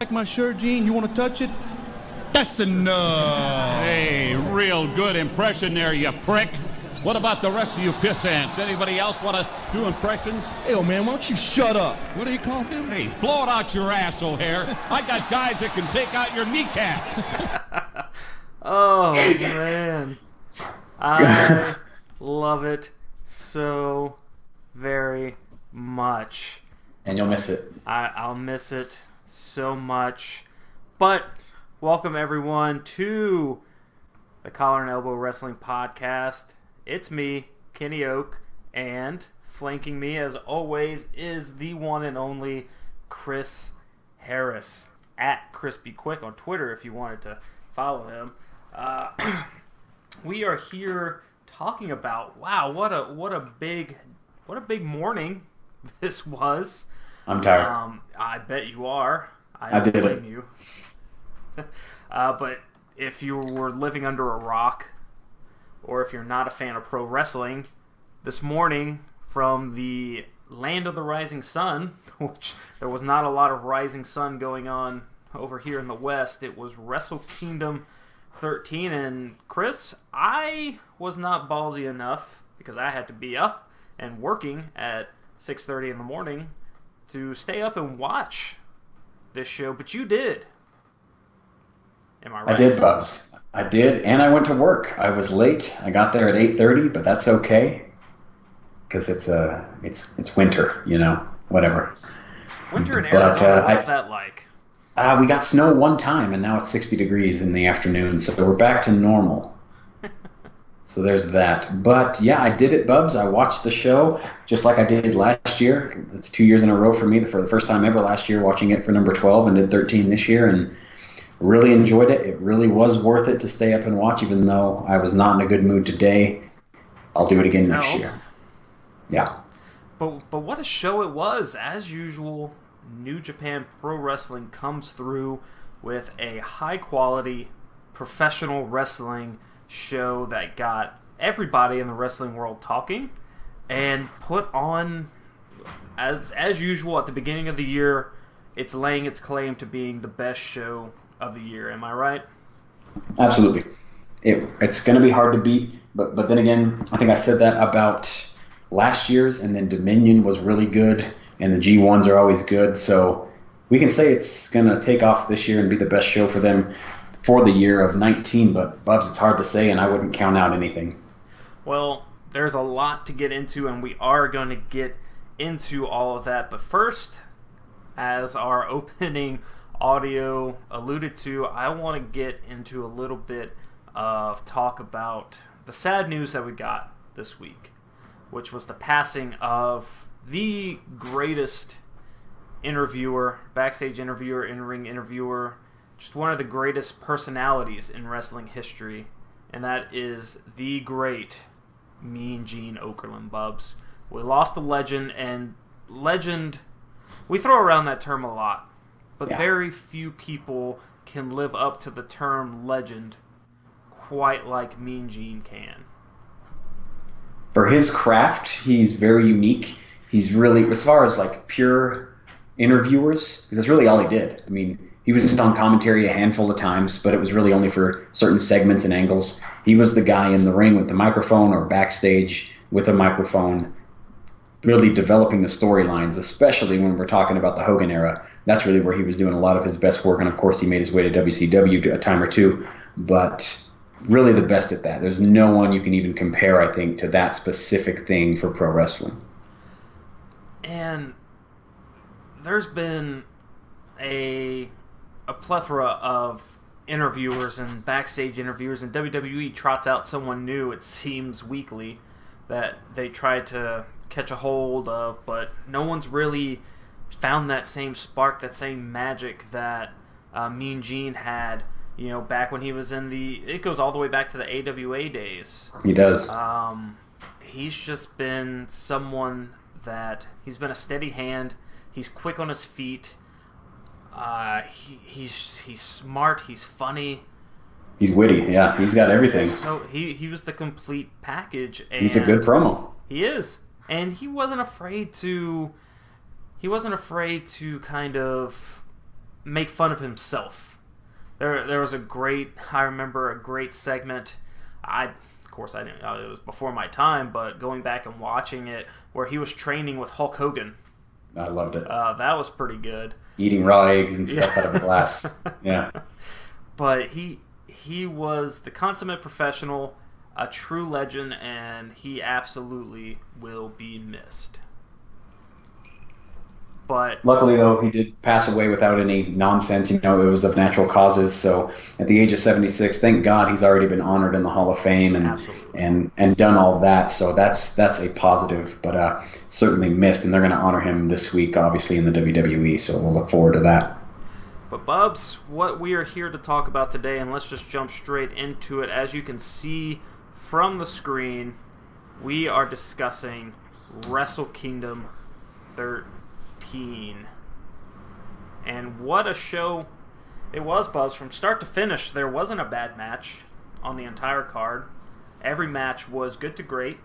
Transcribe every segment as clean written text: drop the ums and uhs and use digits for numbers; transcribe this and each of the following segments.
Like my shirt, Gene? You want to touch it? That's enough. Hey, real good impression there, you prick. What about the rest of you piss ants? Anybody else want to do impressions? Hey, man, why don't you shut up? What do you call him? Hey, blow it out your ass, O'Hare. I got guys that can take out your kneecaps. Oh, man. I love it so very much. And you'll miss it. I'll miss it so much. But welcome, everyone, to the Collar and Elbow Wrestling Podcast. It's me, Kenny Oak, and flanking me, as always, is the one and only Chris Harris, at Crispy Quick on Twitter if you wanted to follow him. We are here talking about, wow, what a big morning this was. I'm tired. I bet you are. I did don't blame it. you. But if you were living under a rock, or if you're not a fan of pro wrestling, this morning from the land of the rising sun, which there was not a lot of rising sun going on over here in the West, it was Wrestle Kingdom 13. And Chris, I was not ballsy enough, because I had to be up and working at 6:30 in the morning, to stay up and watch this show, but you did. Am I right? I did, Bubs. I did, and I went to work. I was late. I got there at 8:30, but that's okay, because it's winter, whatever. Winter in Arizona, what's that like? We got snow one time, and now it's 60 degrees in the afternoon, so we're back to normal. So there's that. But yeah, I did it, Bubs. I watched the show just like I did last year. It's 2 years in a row for me, for the first time ever last year, watching it for number 12, and did 13 this year, and really enjoyed it. It really was worth it to stay up and watch, even though I was not in a good mood today. I'll do it again next year. Yeah. But what a show it was. As usual, New Japan Pro Wrestling comes through with a high-quality professional wrestling show that got everybody in the wrestling world talking, and put on, as usual at the beginning of the year, it's laying its claim to being the best show of the year. Am I right? Absolutely. It's going to be hard to beat, but then again, I think I said that about last year's, and then Dominion was really good, and the G1s are always good, so we can say it's going to take off this year and be the best show for them for the year of 19, but Bubs, it's hard to say, and I wouldn't count out anything. Well, there's a lot to get into, and we are going to get into all of that, but first, as our opening audio alluded to, I want to get into a little bit of talk about the sad news that we got this week, which was the passing of the greatest interviewer, backstage interviewer, in-ring interviewer, just one of the greatest personalities in wrestling history, and that is the great Mean Gene Okerlund, Bubs. We lost a legend, and legend, we throw around that term a lot, but very few people can live up to the term legend quite like Mean Gene can. For his craft, he's very unique. He's really, as far as like pure interviewers, because that's really all he did. I mean, he was just on commentary a handful of times, but it was really only for certain segments and angles. He was the guy in the ring with the microphone, or backstage with a microphone, really developing the storylines, especially when we're talking about the Hogan era. That's really where he was doing a lot of his best work, and of course he made his way to WCW a time or two, but really the best at that. There's no one you can even compare, I think, to that specific thing for pro wrestling. And there's been a plethora of interviewers and backstage interviewers, and WWE trots out someone new, it seems, weekly, that they try to catch a hold of, but no one's really found that same spark, that same magic that Mean Gene had, back when he was in it goes all the way back to the AWA days. He does. He's just been someone that, he's been a steady hand, he's quick on his feet, he's smart, he's funny, he's witty, yeah, he's got everything. So he was the complete package. And he's a good promo. He is. And he wasn't afraid to kind of make fun of himself. There was I remember a great segment. Of course, I didn't. It was before my time, but going back and watching it, where he was training with Hulk Hogan. I loved it. That was pretty good. Eating raw eggs and stuff out of a glass. Yeah. But he was the consummate professional, a true legend, and he absolutely will be missed. But luckily, though, he did pass away without any nonsense. It was of natural causes. So at the age of 76, thank God he's already been honored in the Hall of Fame and done all that. So that's a positive, but certainly missed. And they're going to honor him this week, obviously, in the WWE. So we'll look forward to that. But Bubs, what we are here to talk about today, and let's just jump straight into it. As you can see from the screen, we are discussing Wrestle Kingdom 13. And what a show it was, Bubs. From start to finish, there wasn't a bad match on the entire card. Every match was good to great.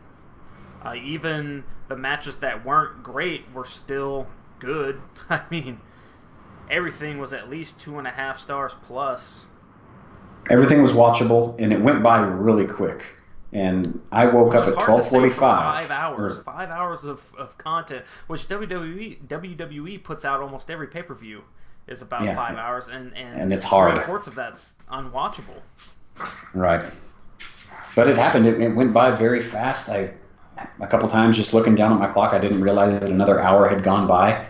Even the matches that weren't great were still good. I mean, everything was at least 2.5 stars plus. Everything was watchable, and it went by really quick. And I woke up at 12:45. 5 hours. 5 hours of content, which WWE puts out almost every pay-per-view is about 5 hours, and it's hard. 3/4 of that's unwatchable. Right. But it happened. It went by very fast. A couple times just looking down at my clock, I didn't realize that another hour had gone by.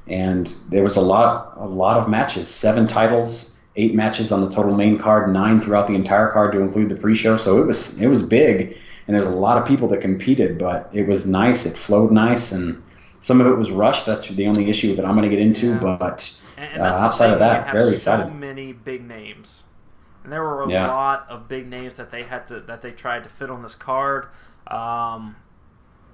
And there was a lot of matches, 7 titles, 8 matches on the total main card, 9 throughout the entire card to include the pre-show. So it was big, and there's a lot of people that competed, but it was nice. It flowed nice, and some of it was rushed. That's the only issue that I'm going to get into. Yeah. But outside of that, very excited. So many big names, and there were a lot of big names that they tried to fit on this card. A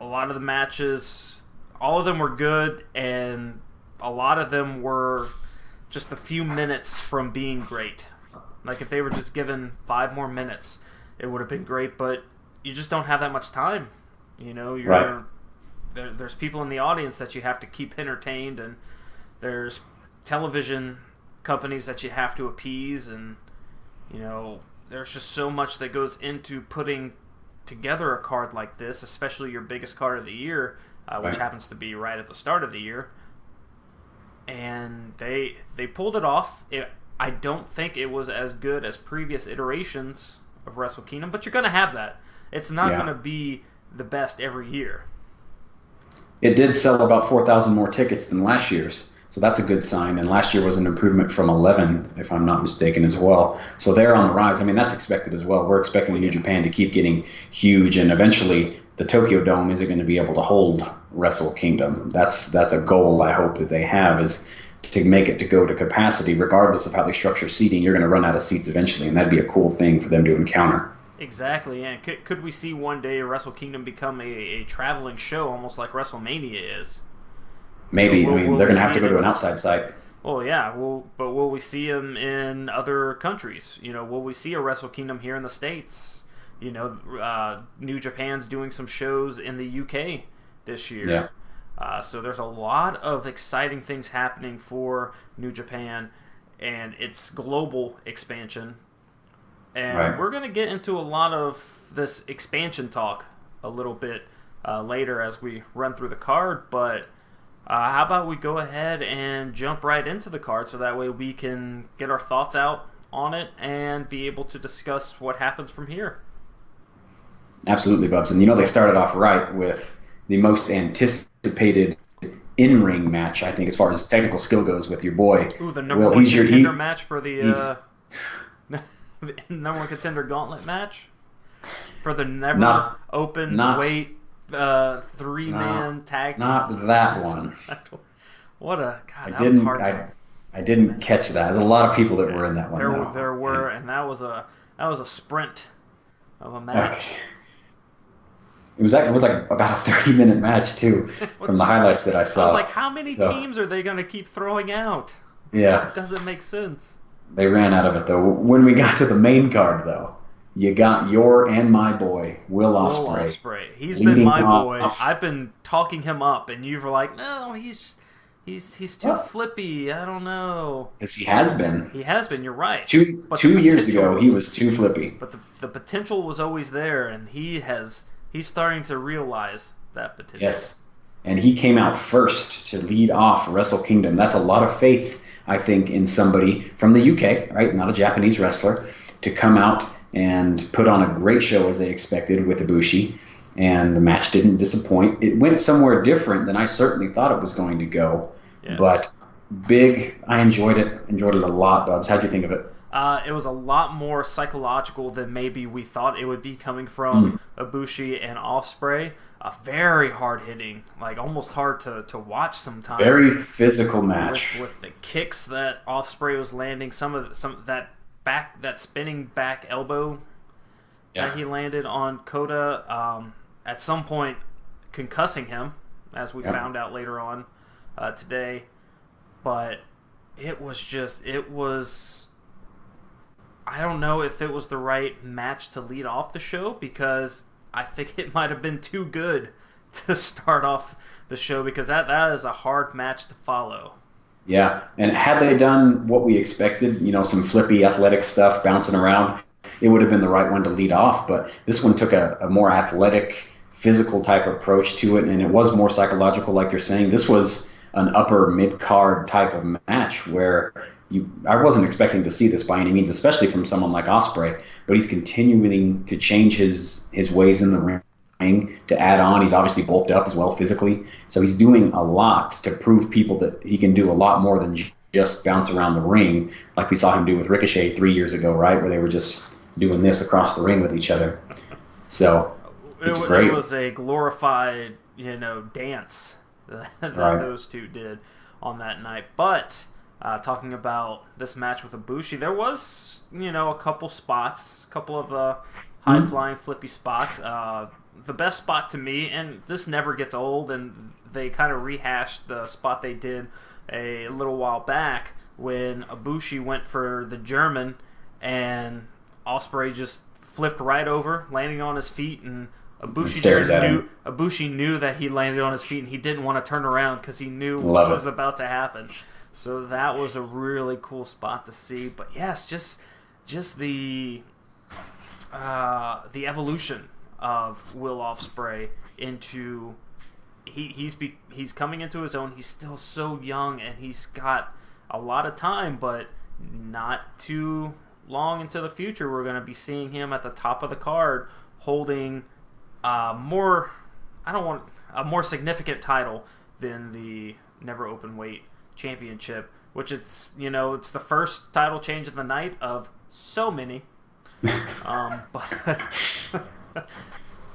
lot of the matches, all of them were good, and a lot of them were just a few minutes from being great. Like, if they were just given 5 more minutes, it would have been great, but you just don't have that much time. Right. There's people in the audience that you have to keep entertained, and there's television companies that you have to appease, and there's just so much that goes into putting together a card like this, especially your biggest card of the year, which happens to be right at the start of the year. And they pulled it off. I don't think it was as good as previous iterations of Wrestle Kingdom, but you're going to have that. It's not going to be the best every year. It did sell about 4,000 more tickets than last year's, so that's a good sign. And last year was an improvement from 11, if I'm not mistaken, as well. So they're on the rise. I mean, that's expected as well. We're expecting New Japan to keep getting huge, and eventually the Tokyo Dome isn't going to be able to hold Wrestle Kingdom. That's a goal I hope that they have, is to make it to go to capacity. Regardless of how they structure seating, you're going to run out of seats eventually, and that'd be a cool thing for them to encounter. Exactly, and could we see one day Wrestle Kingdom become a traveling show, almost like WrestleMania is? Maybe. They're going to have to go to an outside site. Well, yeah. But will we see them in other countries? Will we see a Wrestle Kingdom here in the States? New Japan's doing some shows in the UK this year. Yeah. So there's a lot of exciting things happening for New Japan and its global expansion. And we're going to get into a lot of this expansion talk a little bit later as we run through the card. But how about we go ahead and jump right into the card, so that way we can get our thoughts out on it and be able to discuss what happens from here. Absolutely, Bubs. And they started off right with the most anticipated in-ring match, I think, as far as technical skill goes, with your boy. Ooh, the number one contender match for the number one contender gauntlet match for the never open weight 3-man tag team. Not that one. What a God! That was hard. I didn't catch that. There's a lot of people that were in that one. There were, and that was a sprint of a match. Okay. It was like about a 30-minute match too, from the highlights that I saw. I was like, how many teams are they going to keep throwing out? Yeah, it doesn't make sense. They ran out of it though. When we got to the main card though, you got your and my boy Will Ospreay. He's been my boy. I've been talking him up, and you were like, no, he's he's too flippy. I don't know. Because he has been. He has been. You're right. Two years ago, he was too flippy. But the potential was always there, and he's starting to realize that potential. Yes, and he came out first to lead off Wrestle Kingdom. That's a lot of faith, I think, in somebody from the UK, right? Not a Japanese wrestler, to come out and put on a great show as they expected with Ibushi. And the match didn't disappoint. It went somewhere different than I certainly thought it was going to go. Yes. But big, I enjoyed it. Enjoyed it a lot, Bubs. How'd you think of it? It was a lot more psychological than maybe we thought it would be coming from Ibushi and Ospreay. A very hard-hitting, like almost hard to watch sometimes. Very physical match. With the kicks that Ospreay was landing, some that spinning back elbow that he landed on Kota. At some point concussing him, as we found out later on today. But it was I don't know if it was the right match to lead off the show, because I think it might have been too good to start off the show, because that is a hard match to follow. Yeah, and had they done what we expected, some flippy athletic stuff bouncing around, it would have been the right one to lead off. But this one took a more athletic, physical type approach to it, and it was more psychological, like you're saying. This was an upper mid-card type of match where I wasn't expecting to see this by any means, especially from someone like Ospreay, but he's continuing to change his ways in the ring to add on. He's obviously bulked up as well physically, so he's doing a lot to prove people that he can do a lot more than just bounce around the ring, like we saw him do with Ricochet 3 years ago, right, where they were just doing this across the ring with each other. So it's great. It was a glorified, dance that those two did on that night. But talking about this match with Ibushi, there was, a couple spots, a couple of high-flying, flippy spots. The best spot to me, and this never gets old, and they kind of rehashed the spot they did a little while back when Ibushi went for the German, and Ospreay just flipped right over, landing on his feet, and Ibushi knew that he landed on his feet, and he didn't want to turn around because he knew what was about to happen. So that was a really cool spot to see. But yes, just the evolution of Will Ospreay into he's coming into his own. He's still so young, and he's got a lot of time, but not too long into the future we're going to be seeing him at the top of the card holding a more significant title than the Never Openweight Championship, which it's the first title change of the night of so many.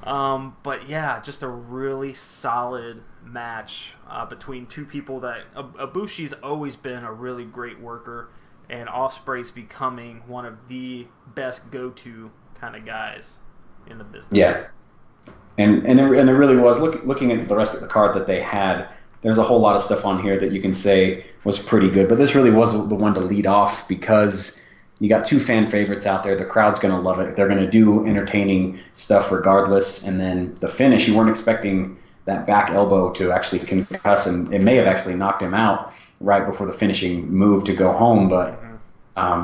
But yeah, just a really solid match between two people that Ibushi's always been a really great worker, and Ospreay's becoming one of the best go-to kind of guys in the business. Yeah, and it really was. Looking at the rest of the card that they had, there's a whole lot of stuff on here that you can say was pretty good, but this really was the one to lead off because you got two fan favorites out there. The crowd's going to love it. They're going to do entertaining stuff regardless, and then the finish, you weren't expecting that back elbow to actually concuss, and it may have actually knocked him out right before the finishing move to go home, but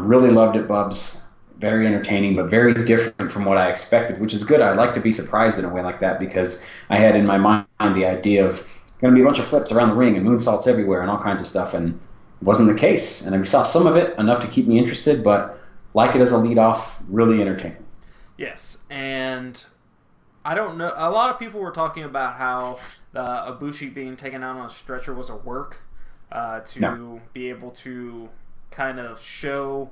really loved it, Bubs. Very entertaining, but very different from what I expected, which is good. I like to be surprised in a way like that because I had in my mind the idea of going to be a bunch of flips around the ring and moonsaults everywhere and all kinds of stuff, and it wasn't the case. And I saw some of it, enough to keep me interested, but like it as a lead-off, really entertaining. Yes, and I don't know. A lot of people were talking about how Ibushi being taken out on a stretcher was a work be able to kind of show,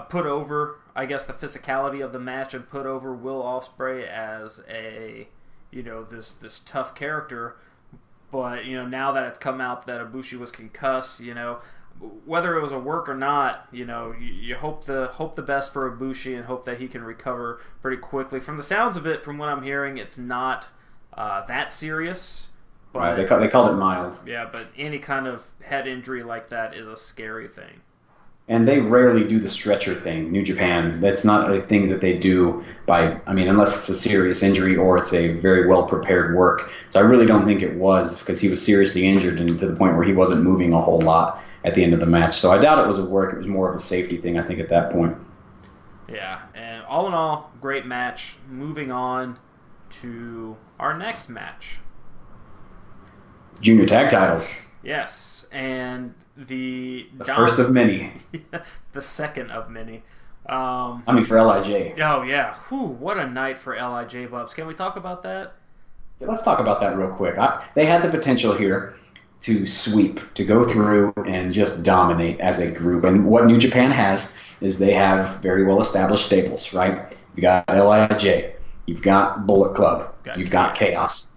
put over, I guess, the physicality of the match and put over Will Ospreay as a, this tough character. But, now that it's come out that Ibushi was concussed, whether it was a work or not, you hope the best for Ibushi and hope that he can recover pretty quickly. From the sounds of it, from what I'm hearing, it's not that serious. But, right, they called it mild. Yeah, but any kind of head injury like that is a scary thing. And they rarely do the stretcher thing, New Japan. That's not a thing that they do unless it's a serious injury or it's a very well-prepared work. So I really don't think it was, because he was seriously injured and to the point where he wasn't moving a whole lot at the end of the match. So I doubt it was a work. It was more of a safety thing, I think, at that point. Yeah, and all in all, great match. Moving on to our next match. Junior tag titles. Yes, and the first of many. The second of many. For LIJ. Oh, yeah. Whew, what a night for LIJ, Bubs. Can we talk about that? Yeah, let's talk about that real quick. They had the potential here to sweep, to go through and just dominate as a group. And what New Japan has is they have very well-established stables, right? You got LIJ, you've got Bullet Club, you've got Chaos.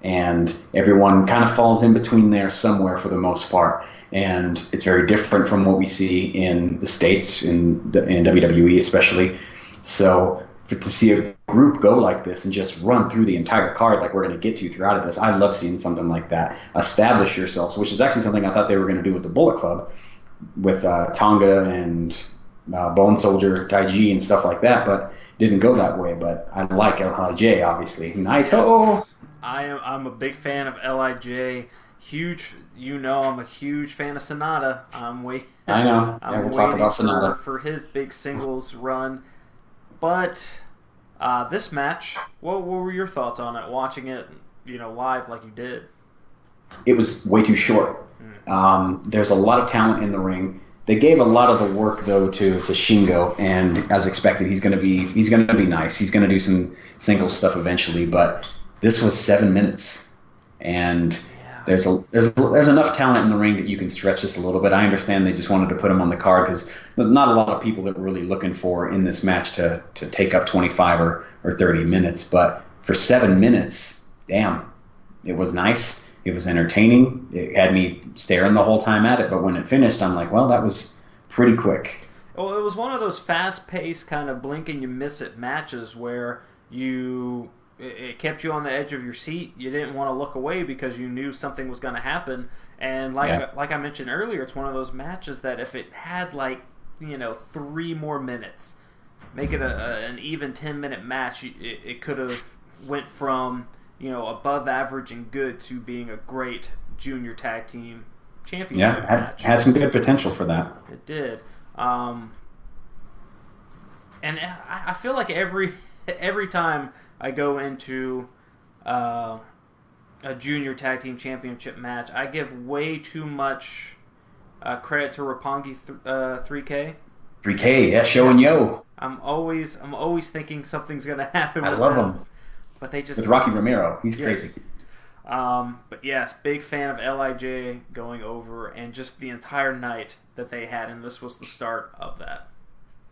And everyone kind of falls in between there somewhere for the most part. And it's very different from what we see in the States, in WWE especially. So to see a group go like this and just run through the entire card like we're going to get to throughout of this, I love seeing something like that. Establish yourselves, which is actually something I thought they were going to do with the Bullet Club, with Tonga and Bone Soldier, Taiji, and stuff like that, but didn't go that way. But I like LIJ, obviously. Naito! Yes. I'm a big fan of LIJ. I'm a huge fan of Sonata. I know. Yeah, we'll talk about Sonata for his big singles run. But this match, what were your thoughts on it? Watching it, live like you did. It was way too short. There's a lot of talent in the ring. They gave a lot of the work though to Shingo, and as expected, he's gonna be nice. He's gonna do some single stuff eventually, but this was 7 minutes, and there's enough talent in the ring that you can stretch this a little bit. I understand they just wanted to put him on the card because not a lot of people that were really looking for in this match to take up 25 or 30 minutes, but for 7 minutes, damn, it was nice. It was entertaining. It had me staring the whole time at it, but when it finished, I'm like, well, that was pretty quick. Well, it was one of those fast-paced kind of blink and you miss it matches where it kept you on the edge of your seat. You didn't want to look away because you knew something was going to happen. And like I mentioned earlier, it's one of those matches that if it had 3 more minutes, make it an even 10-minute match, it could have went from above average and good to being a great junior tag team championship match. Had some good potential for that. It did. And I feel like every time I go into a junior tag team championship match, I give way too much credit to Roppongi 3K. 3K, yeah, Show and Yo. I'm always thinking something's gonna happen. I love them. But they just with Rocky Romero, he's crazy. But yes, big fan of LIJ going over and just the entire night that they had, and this was the start of that.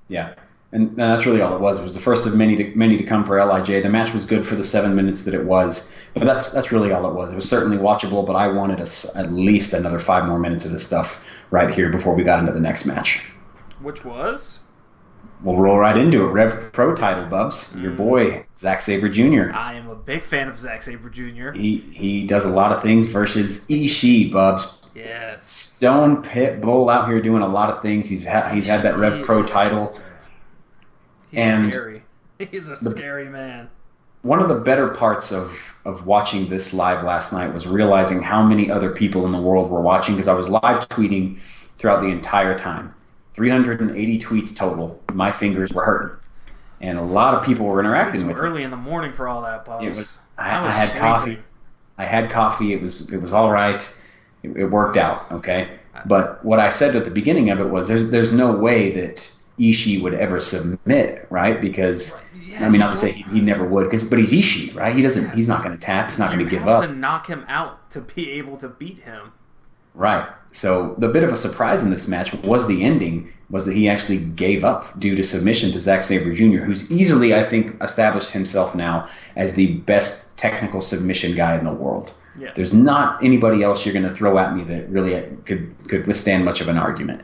Yeah. And that's really all it was. It was the first of many to come for LIJ. The match was good for the 7 minutes that it was, but that's really all it was. It was certainly watchable, but I wanted at least another 5 more minutes of this stuff right here before we got into the next match. Which was? We'll roll right into it. Rev Pro title, Bubs. Your boy, Zack Sabre Jr. I am a big fan of Zack Sabre Jr. He does a lot of things versus Ishii, Bubs. Yes. Stone Pitbull out here doing a lot of things. He's had that Rev Pro title. He's scary. He's a scary man. One of the better parts of watching this live last night was realizing how many other people in the world were watching, because I was live tweeting throughout the entire time. 380 tweets total. My fingers were hurting. And a lot of people were interacting with me. Early in the morning for all that, Bubs. I had coffee. I had coffee. It was all right. It worked out, okay? But what I said at the beginning of it was there's no way that Ishii would ever submit, right? Because not to say he never would, but he's Ishii, right? He's not going to tap. He's not going to give up. You have to knock him out to be able to beat him. Right. So the bit of a surprise in this match was the ending, was that he actually gave up due to submission to Zack Sabre Jr., who's easily, I think, established himself now as the best technical submission guy in the world. Yes. There's not anybody else you're going to throw at me that really could withstand much of an argument.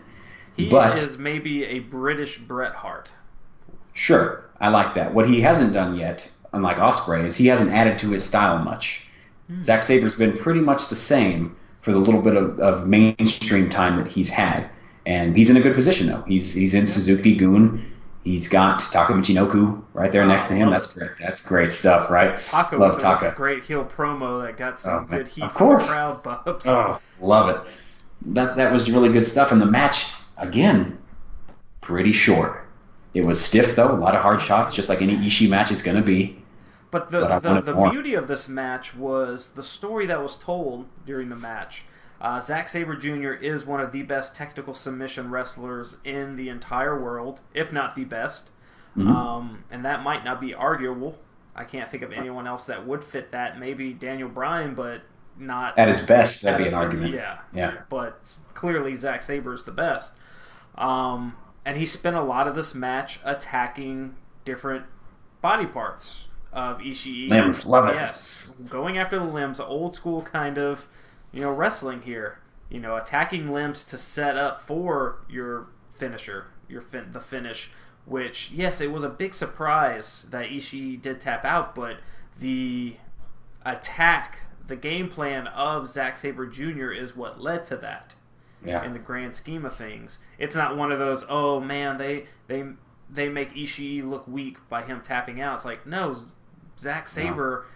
He is maybe a British Bret Hart. Sure, I like that. What he hasn't done yet, unlike Ospreay, is he hasn't added to his style much. Zack Sabre's been pretty much the same for the little bit of mainstream time that he's had. And he's in a good position, though. He's in Suzuki-gun. He's got Taka Michinoku right there next to him. That's great. That's great stuff, right? Taka love was Taka. a great heel promo that got some good heat of from the course. crowd, Bubs. Oh, love it. That was really good stuff. And the match, again, pretty short. It was stiff, though. A lot of hard shots, just like any Ishii match is going to be. But the beauty of this match was the story that was told during the match. Zack Sabre Jr. is one of the best technical submission wrestlers in the entire world, if not the best. Mm-hmm. And that might not be arguable. I can't think of anyone else that would fit that. Maybe Daniel Bryan, but not... At his best, that'd be an argument. Yeah. But clearly Zack Sabre is the best. And he spent a lot of this match attacking different body parts of Ishii. Limbs, love it. Yes, going after the limbs, old school kind of, wrestling here. Attacking limbs to set up for your finisher, the finish. Which, yes, it was a big surprise that Ishii did tap out, but the attack, the game plan of Zack Sabre Jr. is what led to that. Yeah. In the grand scheme of things, it's not one of those, oh man, they make Ishii look weak by him tapping out. It's like, no, Zack Sabre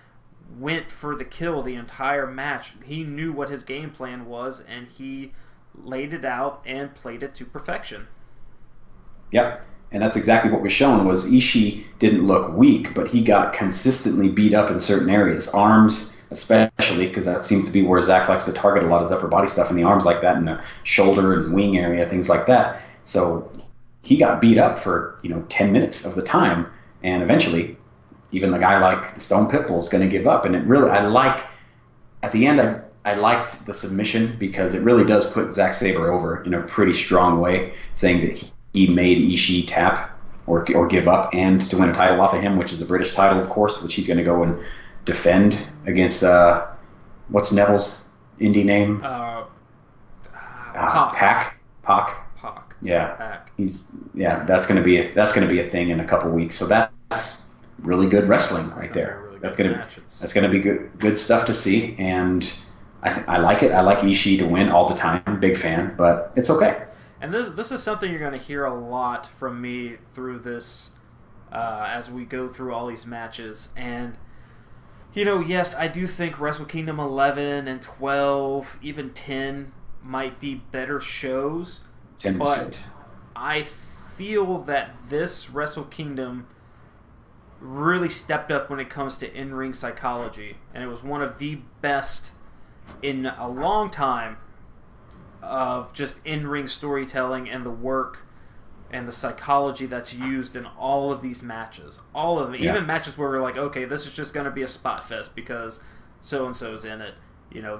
went for the kill the entire match. He knew what his game plan was, and he laid it out and played it to perfection. Yep, and that's exactly what was shown. Was Ishii didn't look weak, but he got consistently beat up in certain areas, arms especially, because that seems to be where Zack likes to target a lot of his upper body stuff in the arms like that, in the shoulder and wing area, things like that. So he got beat up for 10 minutes of the time, and eventually even the guy like Stone Pitbull is going to give up. And at the end, I liked the submission because it really does put Zack Sabre over in a pretty strong way, saying that he made Ishii tap or give up and to win a title off of him, which is the British title, of course, which he's going to go and defend against, what's Neville's indie name? Pac. Yeah. Pac. That's going to be a thing in a couple weeks. So that's really good wrestling right there. Really that's going to be good stuff to see, and I like it. I like Ishii to win all the time. Big fan, but it's okay. And this is something you're going to hear a lot from me through this as we go through all these matches. And yes, I do think Wrestle Kingdom 11 and 12, even 10 might be better shows. But I feel that this Wrestle Kingdom really stepped up when it comes to in-ring psychology, and it was one of the best in a long time of just in-ring storytelling and the work and the psychology that's used in all of these matches. All of them. Yeah. Even matches where we're like, okay, this is just going to be a spot fest because so-and-so's in it.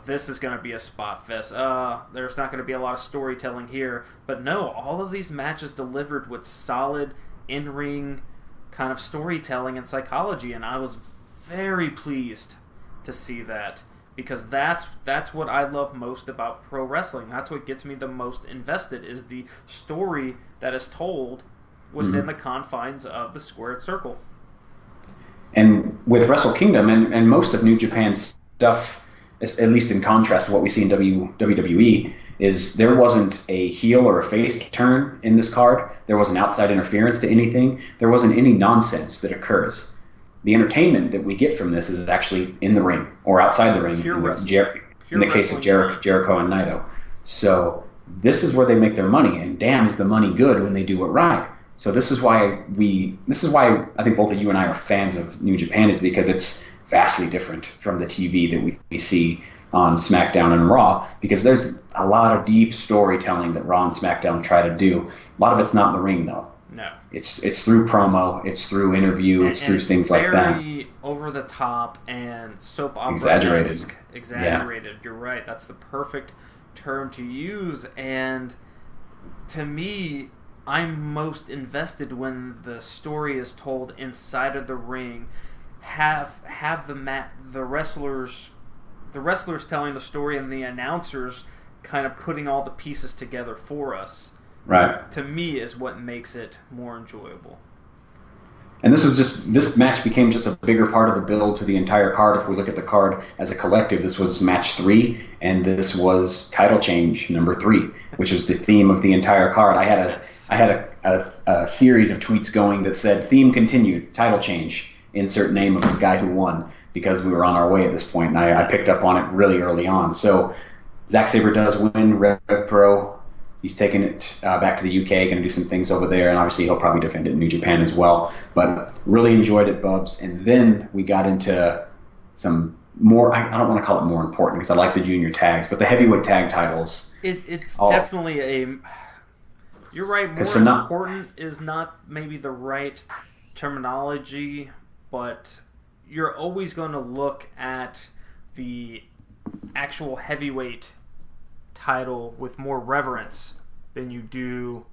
This is going to be a spot fest. There's not going to be a lot of storytelling here. But no, all of these matches delivered with solid in-ring kind of storytelling and psychology, and I was very pleased to see that, because that's what I love most about pro wrestling. That's what gets me the most invested, is the story that is told within the confines of the squared circle. And with Wrestle Kingdom and most of New Japan's stuff, at least in contrast to what we see in WWE, is there wasn't a heel or a face turn in this card. There wasn't outside interference to anything. There wasn't any nonsense that occurs. The entertainment that we get from this is actually in the ring or outside the ring, in the case of Jericho and Naito. So this is where they make their money, and damn, is the money good when they do it right. So this is why I think both of you and I are fans of New Japan, is because it's vastly different from the TV that we see on SmackDown and Raw, because there's a lot of deep storytelling that Raw and SmackDown try to do. A lot of it's not in the ring, though. No. It's through promo, it's through interview, it's through things like that. Very over the top and soap opera exaggerated. Yeah. You're right. That's the perfect term to use. And to me, I'm most invested when the story is told inside of the ring. Have the wrestlers telling the story, and the announcers kind of putting all the pieces together for us. Right. To me, is what makes it more enjoyable. And this match became just a bigger part of the build to the entire card. If we look at the card as a collective, this was match 3, and this was title change number 3, which was the theme of the entire card. I had a series of tweets going that said theme continued, title change, insert name of the guy who won, because we were on our way at this point, and I picked up on it really early on. So Zack Sabre does win Rev Pro. He's taking it back to the UK, going to do some things over there, and obviously he'll probably defend it in New Japan as well. But really enjoyed it, Bubs. And then we got into some more, I don't want to call it more important because I like the junior tags, but the heavyweight tag titles. It's definitely a... You're right, more important is not maybe the right terminology, but you're always going to look at the actual heavyweight title with more reverence than you do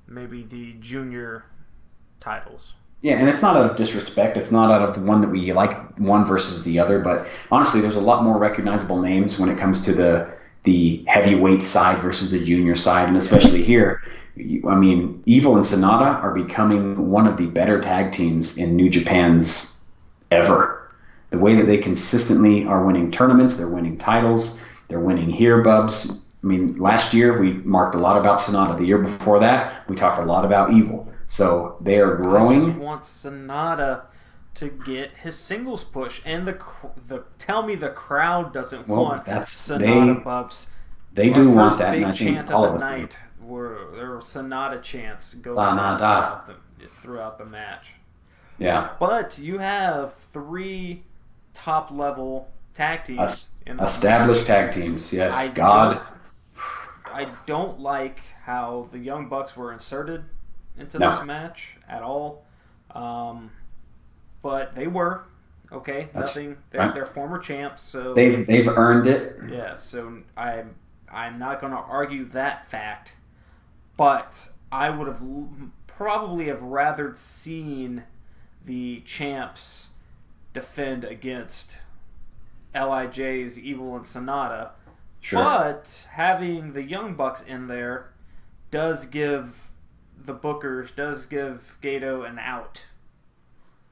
maybe the junior titles. Yeah, and it's not out of disrespect. It's not out of the one that we like one versus the other, but honestly, there's a lot more recognizable names when it comes to the heavyweight side versus the junior side, and especially here, I mean, Evil and Sonata are becoming one of the better tag teams in New Japan's ever. The way that they consistently are winning tournaments, they're winning titles, they're winning here, Bubs. I mean, last year we marked a lot about Sonata. The year before that, we talked a lot about Evil. So they are growing. I just want Sonata to get his singles push, and the tell me the crowd doesn't want Sonata, Bubs. They do want that, big and I think chant all of of the us night were Sonata chants going throughout the match. Yeah. But you have 3 top-level tag teams. Established tag teams, yes. I don't like how the Young Bucks were inserted into this match at all. But they were. Okay, nothing. They're former champs, so they've earned it. Yeah, so I'm not going to argue that fact. But I would have probably have rather seen the champs defend against LIJ's Evil and Sonata. Sure. But having the Young Bucks in there does give the bookers, does give Gato an out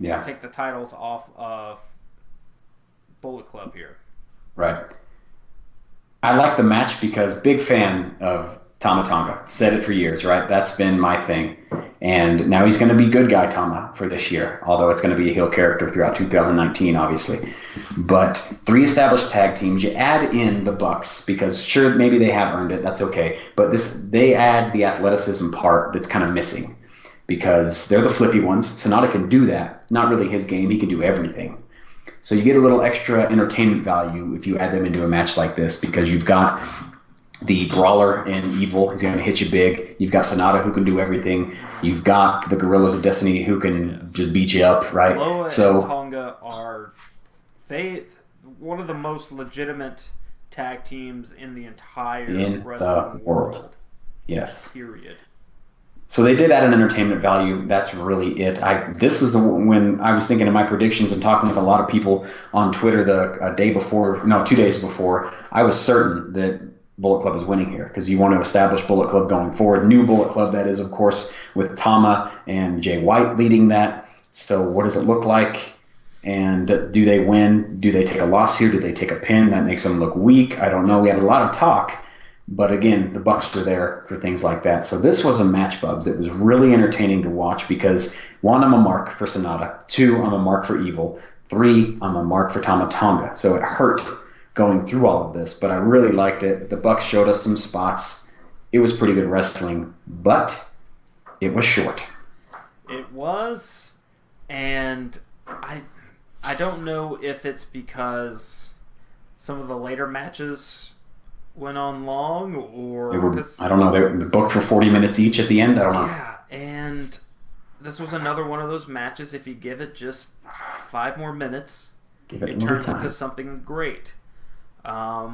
to take the titles off of Bullet Club here. Right. I like the match because big fan of Tama Tonga. Said it for years, right? That's been my thing. And now he's going to be good guy Tama for this year, although it's going to be a heel character throughout 2019, obviously. But 3 established tag teams, you add in the Bucks because sure, maybe they have earned it, that's okay. But they add the athleticism part that's kind of missing because they're the flippy ones. Sonata can do that. Not really his game. He can do everything. So you get a little extra entertainment value if you add them into a match like this because you've got the brawler in Evil. He's going to hit you big. You've got Sonata who can do everything. You've got the Gorillas of Destiny who can just beat you up, right? Loa and Tonga are one of the most legitimate tag teams in the entire wrestling world. Yes. Period. So they did add an entertainment value. That's really it. This is when I was thinking of my predictions and talking with a lot of people on Twitter 2 days before. I was certain that Bullet Club is winning here because you want to establish Bullet Club going forward. New Bullet Club, that is, of course, with Tama and Jay White leading that. So what does it look like? And do they win? Do they take a loss here? Do they take a pin? That makes them look weak. I don't know. We had a lot of talk. But again, the Bucks were there for things like that. So this was a match, Bubs, that was really entertaining to watch because 1, I'm a mark for Sonata. 2, I'm a mark for Evil. 3, I'm a mark for Tama Tonga. So it hurt going through all of this, but I really liked it. The Bucks showed us some spots. It was pretty good wrestling, but it was short. It was, and I don't know if it's because some of the later matches went on long, or I don't know. They were booked for 40 minutes each at the end. I don't know. Yeah, and this was another one of those matches. If you give it just 5 more minutes, it turns into something great. I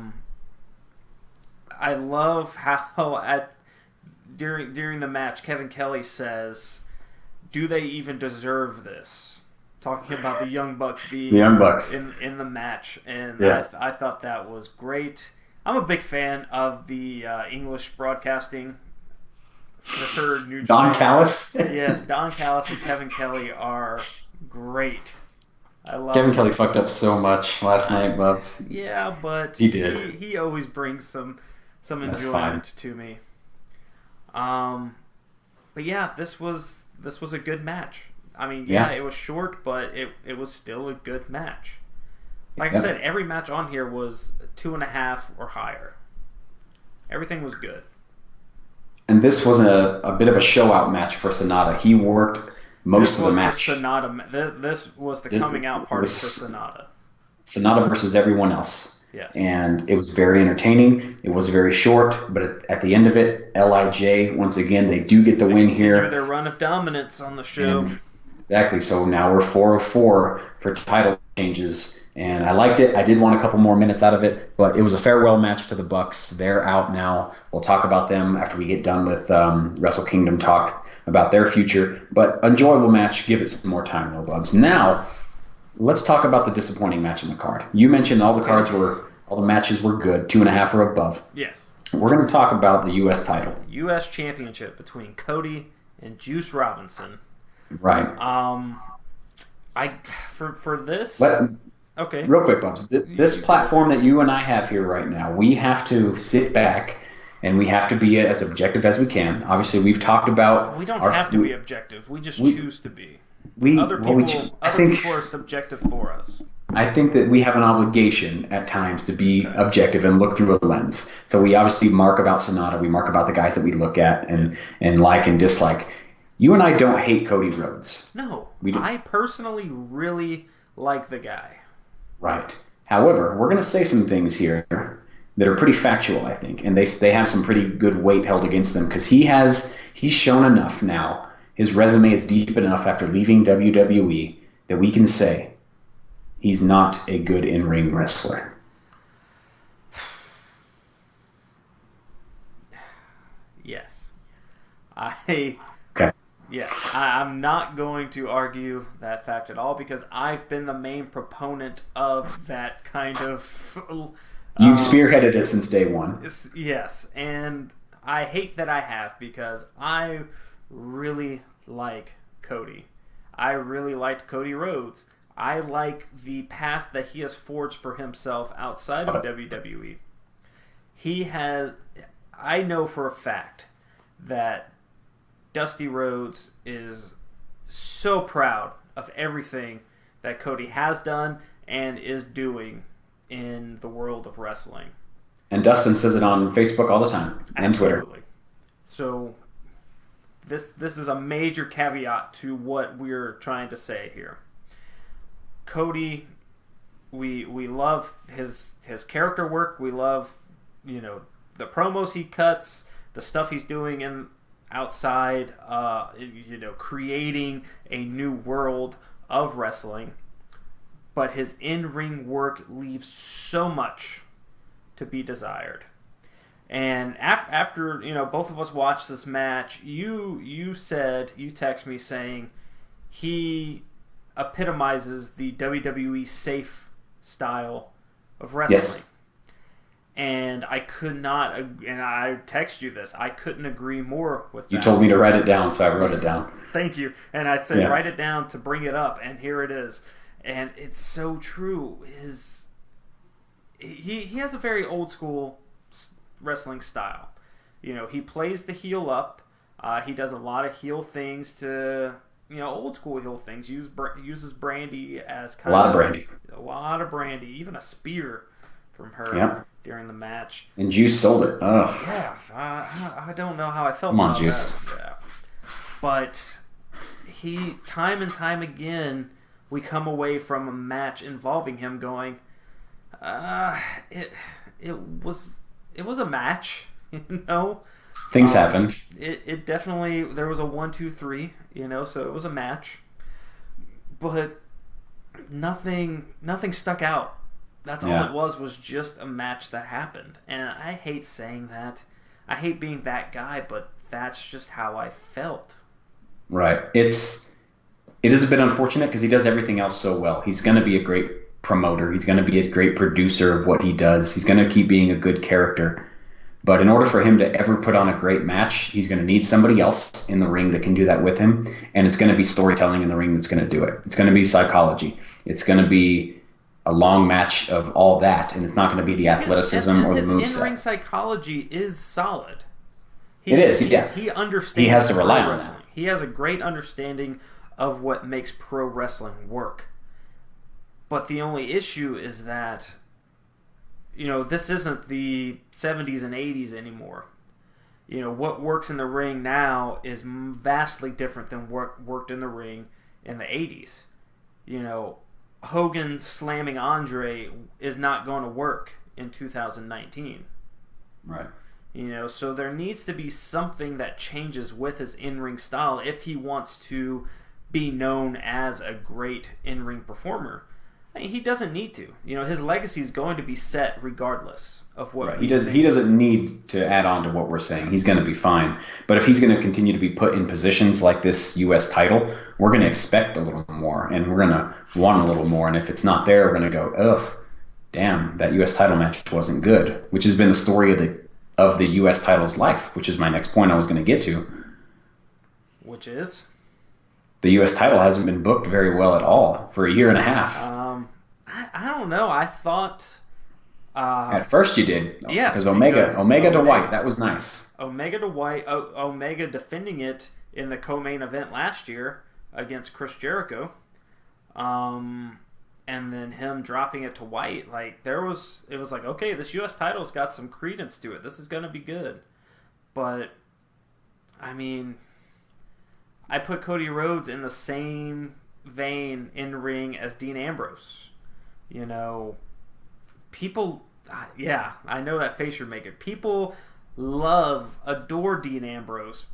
love how during the match, Kevin Kelly says, "Do they even deserve this?" Talking about the Young Bucks being in the match, and I thought that was great. I'm a big fan of the English broadcasting for New Don Japan. Callis? Yes, Don Callis and Kevin Kelly are great. I love Kevin them. Kelly fucked up so much last night, Bubs. Yeah, but He did. He always brings some That's enjoyment to me. But yeah, this was a good match. I mean, yeah, it was short, but it was still a good match. Like I said, every match on here was 2.5 or higher. Everything was good. And this was a bit of a show-out match for Sonata. He worked most of the match. This was the coming out party for Sonata. Sonata versus everyone else. Yes. And it was very entertaining. It was very short, but at the end of it, LIJ, once again, they do get the win here. Their run of dominance on the show. Exactly. So now we're 4 of 4 for title changes. And I liked it. I did want a couple more minutes out of it, but it was a farewell match to the Bucks. They're out now. We'll talk about them after we get done with Wrestle Kingdom talk about their future. But enjoyable match. Give it some more time, though, Bubs. Now, let's talk about the disappointing match in the card. You mentioned all the matches were good, 2.5 or above. Yes. We're going to talk about the U.S. title. U.S. Championship between Cody and Juice Robinson. Right. For this. Okay. Real quick, Bubs. This platform that you and I have here right now, we have to sit back and we have to be as objective as we can. Obviously, we've talked about. We don't have to be objective. We just choose to be. Other people are subjective for us. I think that we have an obligation at times to be objective and look through a lens. So we obviously mark about Sonata. We mark about the guys that we look at and like and dislike. You and I don't hate Cody Rhodes. No. I personally really like the guy. Right. However, we're going to say some things here that are pretty factual, I think, and they have some pretty good weight held against them because he's shown enough now. His resume is deep enough after leaving WWE that we can say he's not a good in-ring wrestler. Yes. Okay. Yes, I'm not going to argue that fact at all because I've been the main proponent of that kind of... You've spearheaded it since day one. Yes, and I hate that I have because I really like Cody. I really liked Cody Rhodes. I like the path that he has forged for himself outside of WWE. I know for a fact that Dusty Rhodes is so proud of everything that Cody has done and is doing in the world of wrestling. And Dustin says it on Facebook all the time and Twitter. So this is a major caveat to what we're trying to say here. Cody, we love his character work. We love, the promos he cuts, the stuff he's doing in outside, creating a new world of wrestling. But his in-ring work leaves so much to be desired. And after both of us watched this match, you text me saying he epitomizes the WWE safe style of wrestling. Yes. And I could not, and I text you this, I couldn't agree more with that. You told me to write it down, so I wrote it down. Thank you. And I said, write it down to bring it up, and here it is. And it's so true. He has a very old school wrestling style. He plays the heel up. He does a lot of heel things to, old school heel things. Uses Brandy as kind of... A lot of Brandy. Even a spear from her during the match. And Juice sold it. Oh. Yeah. I don't know how I felt about Juice. That. Yeah. But he, time and time again, we come away from a match involving him going, it was a match, Things happened. It definitely, there was a 1, 2, 3, so it was a match. But nothing stuck out. That's all it was just a match that happened. And I hate saying that. I hate being that guy, but that's just how I felt. Right. It is a bit unfortunate because he does everything else so well. He's going to be a great promoter. He's going to be a great producer of what he does. He's going to keep being a good character. But in order for him to ever put on a great match, he's going to need somebody else in the ring that can do that with him. And it's going to be storytelling in the ring that's going to do it. It's going to be psychology. It's going to be a long match of all that. And it's not going to be the athleticism or the moveset. His in-ring psychology is solid. It is, yeah. He understands. He has to rely on that. He has a great understanding of what makes pro wrestling work. But the only issue is that, this isn't the 70s and 80s anymore. What works in the ring now is vastly different than what worked in the ring in the 80s. Hogan slamming Andre is not going to work in 2019. Right. So there needs to be something that changes with his in-ring style if he wants to be known as a great in-ring performer. He doesn't need to. His legacy is going to be set regardless of what. Right. He doesn't need to add on to what we're saying. He's going to be fine. But if he's going to continue to be put in positions like this U.S. title, we're going to expect a little more, and we're going to want a little more. And if it's not there, we're going to go, ugh, damn, that U.S. title match wasn't good. Which has been the story of the U.S. title's life, which is my next point I was going to get to. Which is? The U.S. title hasn't been booked very well at all for a year and a half. I don't know. I thought... at first you did. Yes. Because Omega to White. That was nice. Omega to White. Omega defending it in the co-main event last year against Chris Jericho. And then him dropping it to White. It was like, okay, this U.S. title's got some credence to it. This is going to be good. But, I put Cody Rhodes in the same vein in ring as Dean Ambrose. People, I know that face you're making. People adore Dean Ambrose,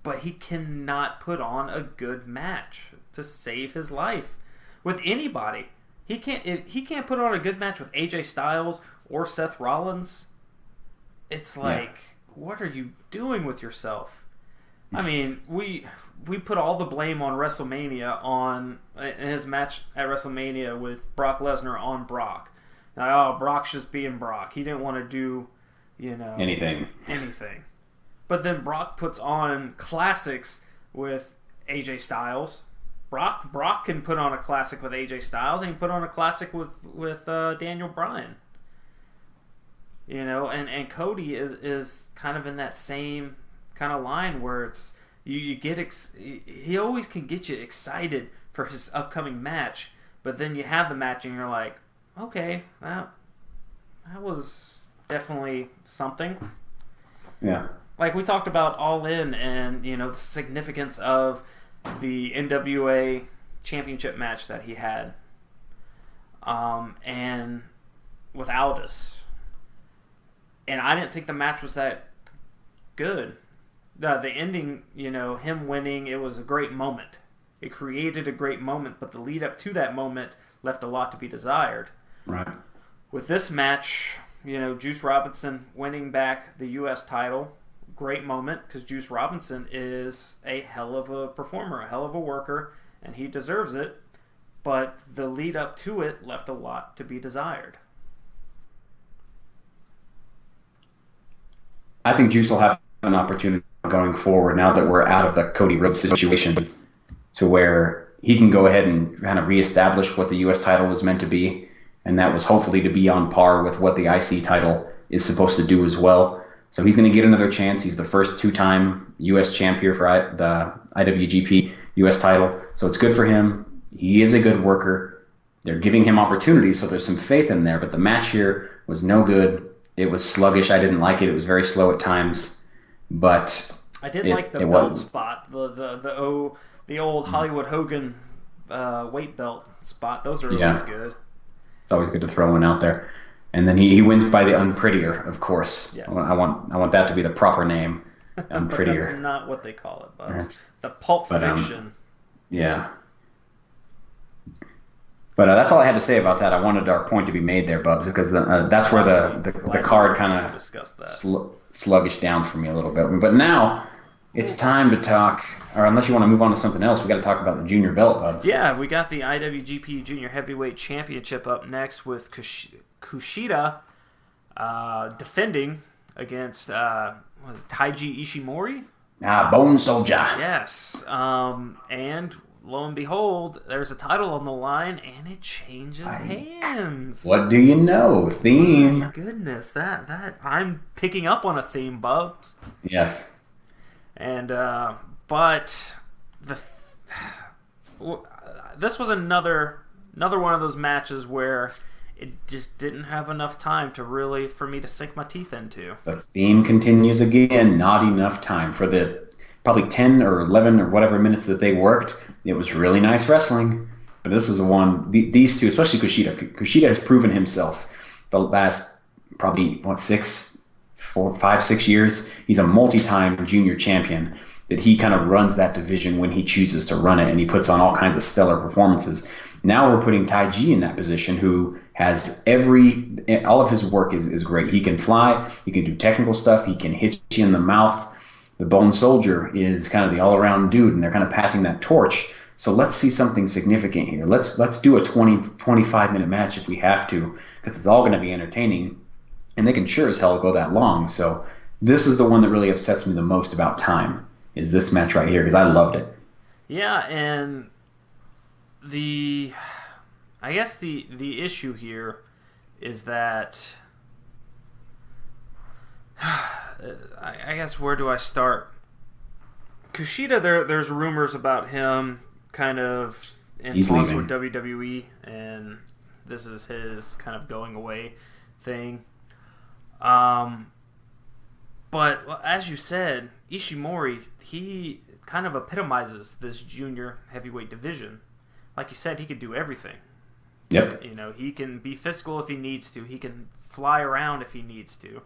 but he cannot put on a good match to save his life with anybody. He can't put on a good match with AJ Styles or Seth Rollins. It's like, what are you doing with yourself? We put all the blame on WrestleMania in his match at WrestleMania with Brock Lesnar on Brock. Now, Brock's just being Brock. He didn't want to do, anything. But then Brock puts on classics with AJ Styles. Brock can put on a classic with AJ Styles, and he put on a classic with Daniel Bryan. And Cody is kind of in that same kind of line where it's you get he always can get you excited for his upcoming match, but then you have the match and you're like, okay, that was definitely something. Yeah. Like we talked about All In and the significance of the NWA championship match that he had, and with Aldis, and I didn't think the match was that good. The ending, him winning, it was a great moment. It created a great moment, but the lead up to that moment left a lot to be desired. Right. With this match, Juice Robinson winning back the U.S. title, great moment because Juice Robinson is a hell of a performer, a hell of a worker, and he deserves it. But the lead up to it left a lot to be desired. I think Juice will have an opportunity going forward now that we're out of the Cody Rhodes situation to where he can go ahead and kind of reestablish what the U.S. title was meant to be, and that was hopefully to be on par with what the IC title is supposed to do as well. So he's going to get another chance. He's the first two-time U.S. champion for the IWGP U.S. title, so it's good for him. He is a good worker. They're giving him opportunities, so there's some faith in there, but the match here was no good. It was sluggish. I didn't like it. It was very slow at times. But I did like the belt spot, the old Hollywood Hogan weight belt spot. Those are always good. It's always good to throw one out there. And then he wins by the unprettier, of course. Yes. I want that to be the proper name, unprettier. But that's not what they call it, Bubs. The Pulp Fiction. Yeah. But that's all I had to say about that. I wanted our point to be made there, Bubs, because that's where the card kind of sluggish down for me a little bit. But now it's time to talk, or unless you want to move on to something else, we got to talk about the junior belt, Bubs. Yeah, we got the IWGP Junior Heavyweight Championship up next with Kushida defending against was it Taiji Ishimori? Bone Soldier. Yes. And lo and behold, there's a title on the line, and it changes hands. What do you know? Theme. My goodness, that I'm picking up on a theme, Bubs. Yes. And but this was another one of those matches where it just didn't have enough time for me to sink my teeth into. The theme continues again. Not enough time for the probably 10 or 11 or whatever minutes that they worked. It was really nice wrestling. But this is the one, these two, especially Kushida. Kushida has proven himself the last probably, 5, 6 years. He's a multi-time junior champion. That he kind of runs that division when he chooses to run it, and he puts on all kinds of stellar performances. Now we're putting Taiji in that position, who has all of his work is great. He can fly, he can do technical stuff, he can hit you in the mouth. The Bone Soldier is kind of the all-around dude, and they're kind of passing that torch. So let's see something significant here. Let's do a 25-minute match if we have to, because it's all going to be entertaining, and they can sure as hell go that long. So this is the one that really upsets me the most about time, is this match right here, because I loved it. Yeah, and I guess the issue here is that I guess where do I start? Kushida, there's rumors about him kind of in talks with WWE, and this is his kind of going away thing. But as you said, Ishimori, he kind of epitomizes this junior heavyweight division. Like you said, he could do everything. Yep. He can be physical if he needs to. He can fly around if he needs to.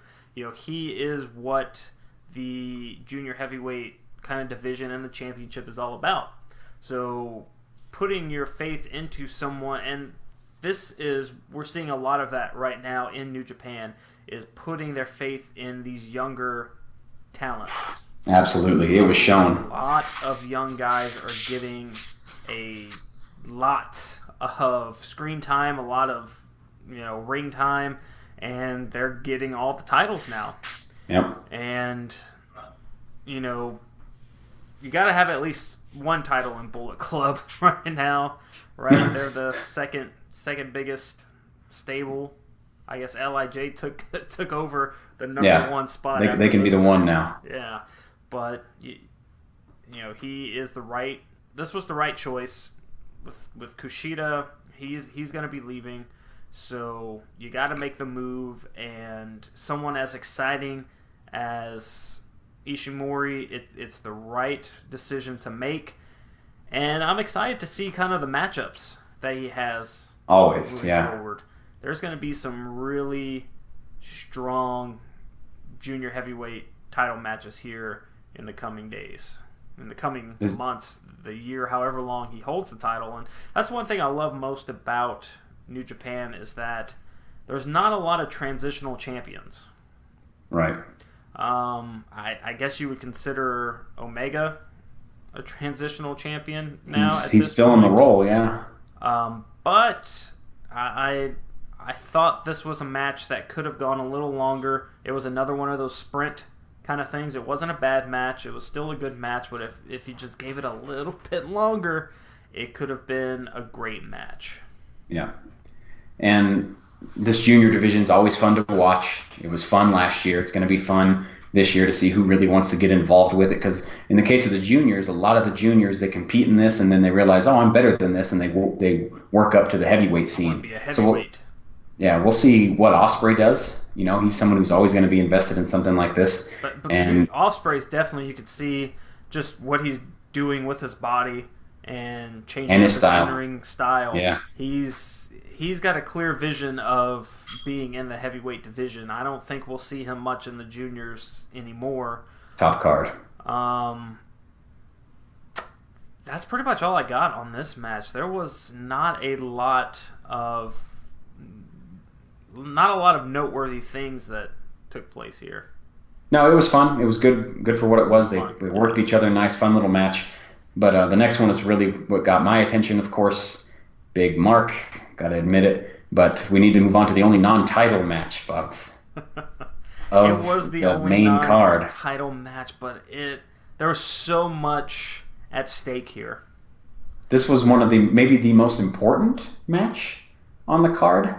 He is what the junior heavyweight kind of division and the championship is all about. So putting your faith into someone, and we're seeing a lot of that right now in New Japan, is putting their faith in these younger talents. Absolutely. It was shown. A lot of young guys are getting a lot of screen time, a lot of ring time, and they're getting all the titles now. Yep. And you got to have at least one title in Bullet Club right now, right? They're the second biggest stable. I guess LIJ took over the number one spot. They can be the one now. Yeah, but he is the right. This was the right choice with Kushida. He's going to be leaving, so you got to make the move. And someone as exciting as Ishimori, it's the right decision to make. And I'm excited to see kind of the matchups that he has. Always, yeah. Forward. There's going to be some really strong junior heavyweight title matches here in the coming days, in the coming months, the year, however long he holds the title. And that's one thing I love most about New Japan, is that there's not a lot of transitional champions. Right. I guess you would consider Omega a transitional champion now. He's still in the role, yeah. But I thought this was a match that could have gone a little longer. It was another one of those sprint kind of things. It wasn't a bad match. It was still a good match, but if you just gave it a little bit longer, it could have been a great match. Yeah. And this junior division is always fun to watch. It was fun last year. It's going to be fun this year to see who really wants to get involved with it, because in the case of the juniors, a lot of the juniors, they compete in this and then they realize, I'm better than this, and they work up to the heavyweight scene. Be a heavyweight. We'll see what Ospreay does. He's someone who's always going to be invested in something like this. But and Ospreay's definitely, you could see just what he's doing with his body and changing and his entering style. Yeah. He's got a clear vision of being in the heavyweight division. I don't think we'll see him much in the juniors anymore. Top card. That's pretty much all I got on this match. There was not a lot of noteworthy things that took place here. No, it was fun. It was good for what it was. They worked each other. Nice, fun little match. But the next one is really what got my attention, of course. Big Mark, got to admit it. But we need to move on to the only non-title match, Bubs. of it was the only main card. title match, but there was so much at stake here. This was maybe the most important match on the card.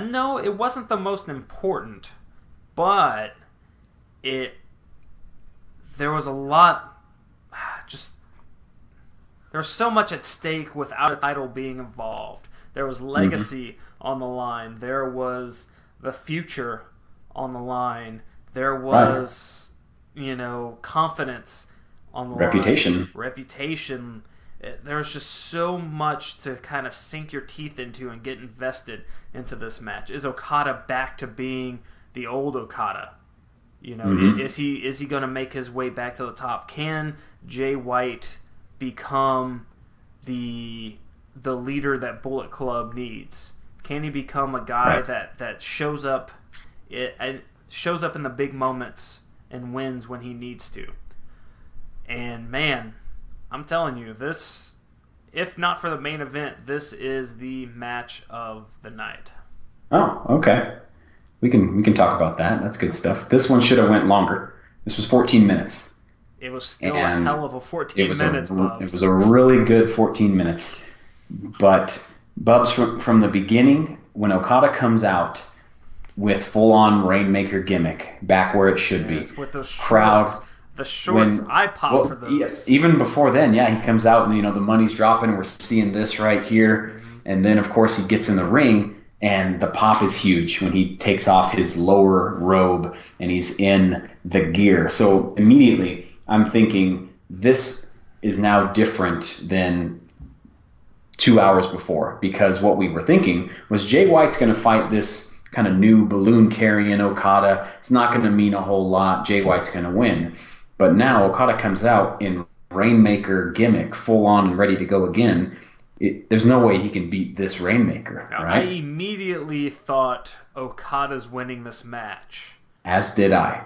No, it wasn't the most important, but there was a lot. There was so much at stake without a title being involved. There was legacy on the line. There was the future on the line. There was, confidence on the line. Reputation. There's just so much to kind of sink your teeth into and get invested into this match. Is Okada back to being the old Okada? Is he going to make his way back to the top? Can Jay White become the leader that Bullet Club needs? Can he become a guy that shows up in the big moments and wins when he needs to? And man, I'm telling you, this, if not for the main event, this is the match of the night. Oh, okay. We can talk about that. That's good stuff. This one should have went longer. This was 14 minutes. It was still a hell of a 14 minutes, Bubs. It was a really good 14 minutes. But, Bubs, from the beginning, when Okada comes out with full-on Rainmaker gimmick, back where it should be. With those crowd. The shorts, I pop for those. Even before then, he comes out and, the money's dropping. We're seeing this right here. And then, of course, he gets in the ring. And the pop is huge when he takes off his lower robe and he's in the gear. So immediately I'm thinking this is now different than 2 hours before, because what we were thinking was Jay White's going to fight this kind of new balloon carrying Okada. It's not going to mean a whole lot. Jay White's going to win. But now Okada comes out in Rainmaker gimmick, full on and ready to go again. There's no way he can beat this Rainmaker, now, right? I immediately thought Okada's winning this match. As did I.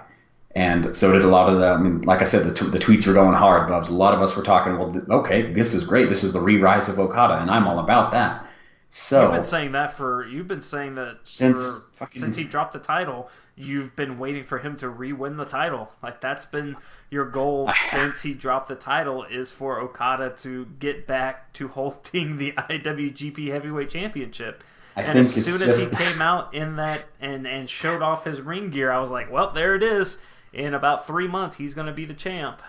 And so did a lot of like I said, the tweets were going hard, Bubs. A lot of us were talking, well, okay, this is great. This is the re-rise of Okada, and I'm all about that. So you've been saying that since he dropped the title. You've been waiting for him to re-win the title. Like, that's been your goal since he dropped the title, is for Okada to get back to holding the IWGP Heavyweight Championship. And as soon as he came out in that and showed off his ring gear, I was like, well, there it is. In about 3 months, he's going to be the champ.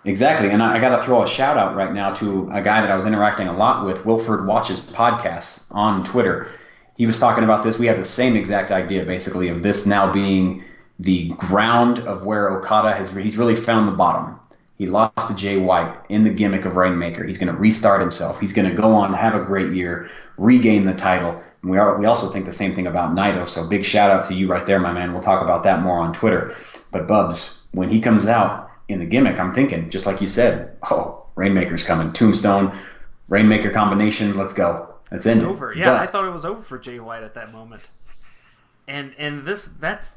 Exactly, and I got to throw a shout out right now to a guy that I was interacting a lot with, Wilford Watches Podcast on Twitter. He was talking about this. We had the same exact idea, basically, of this now being the ground of where Okada he's really found the bottom. He lost to Jay White in the gimmick of Rainmaker. He's going to restart himself. He's going to go on, have a great year, regain the title. And we also think the same thing about Naito. So big shout out to you right there, my man. We'll talk about that more on Twitter. But Bubs, when he comes out in the gimmick, I'm thinking, just like you said, Rainmaker's coming. Tombstone, Rainmaker combination, let's go. That's ended. Over. Yeah, I thought it was over for Jay White at that moment. And that's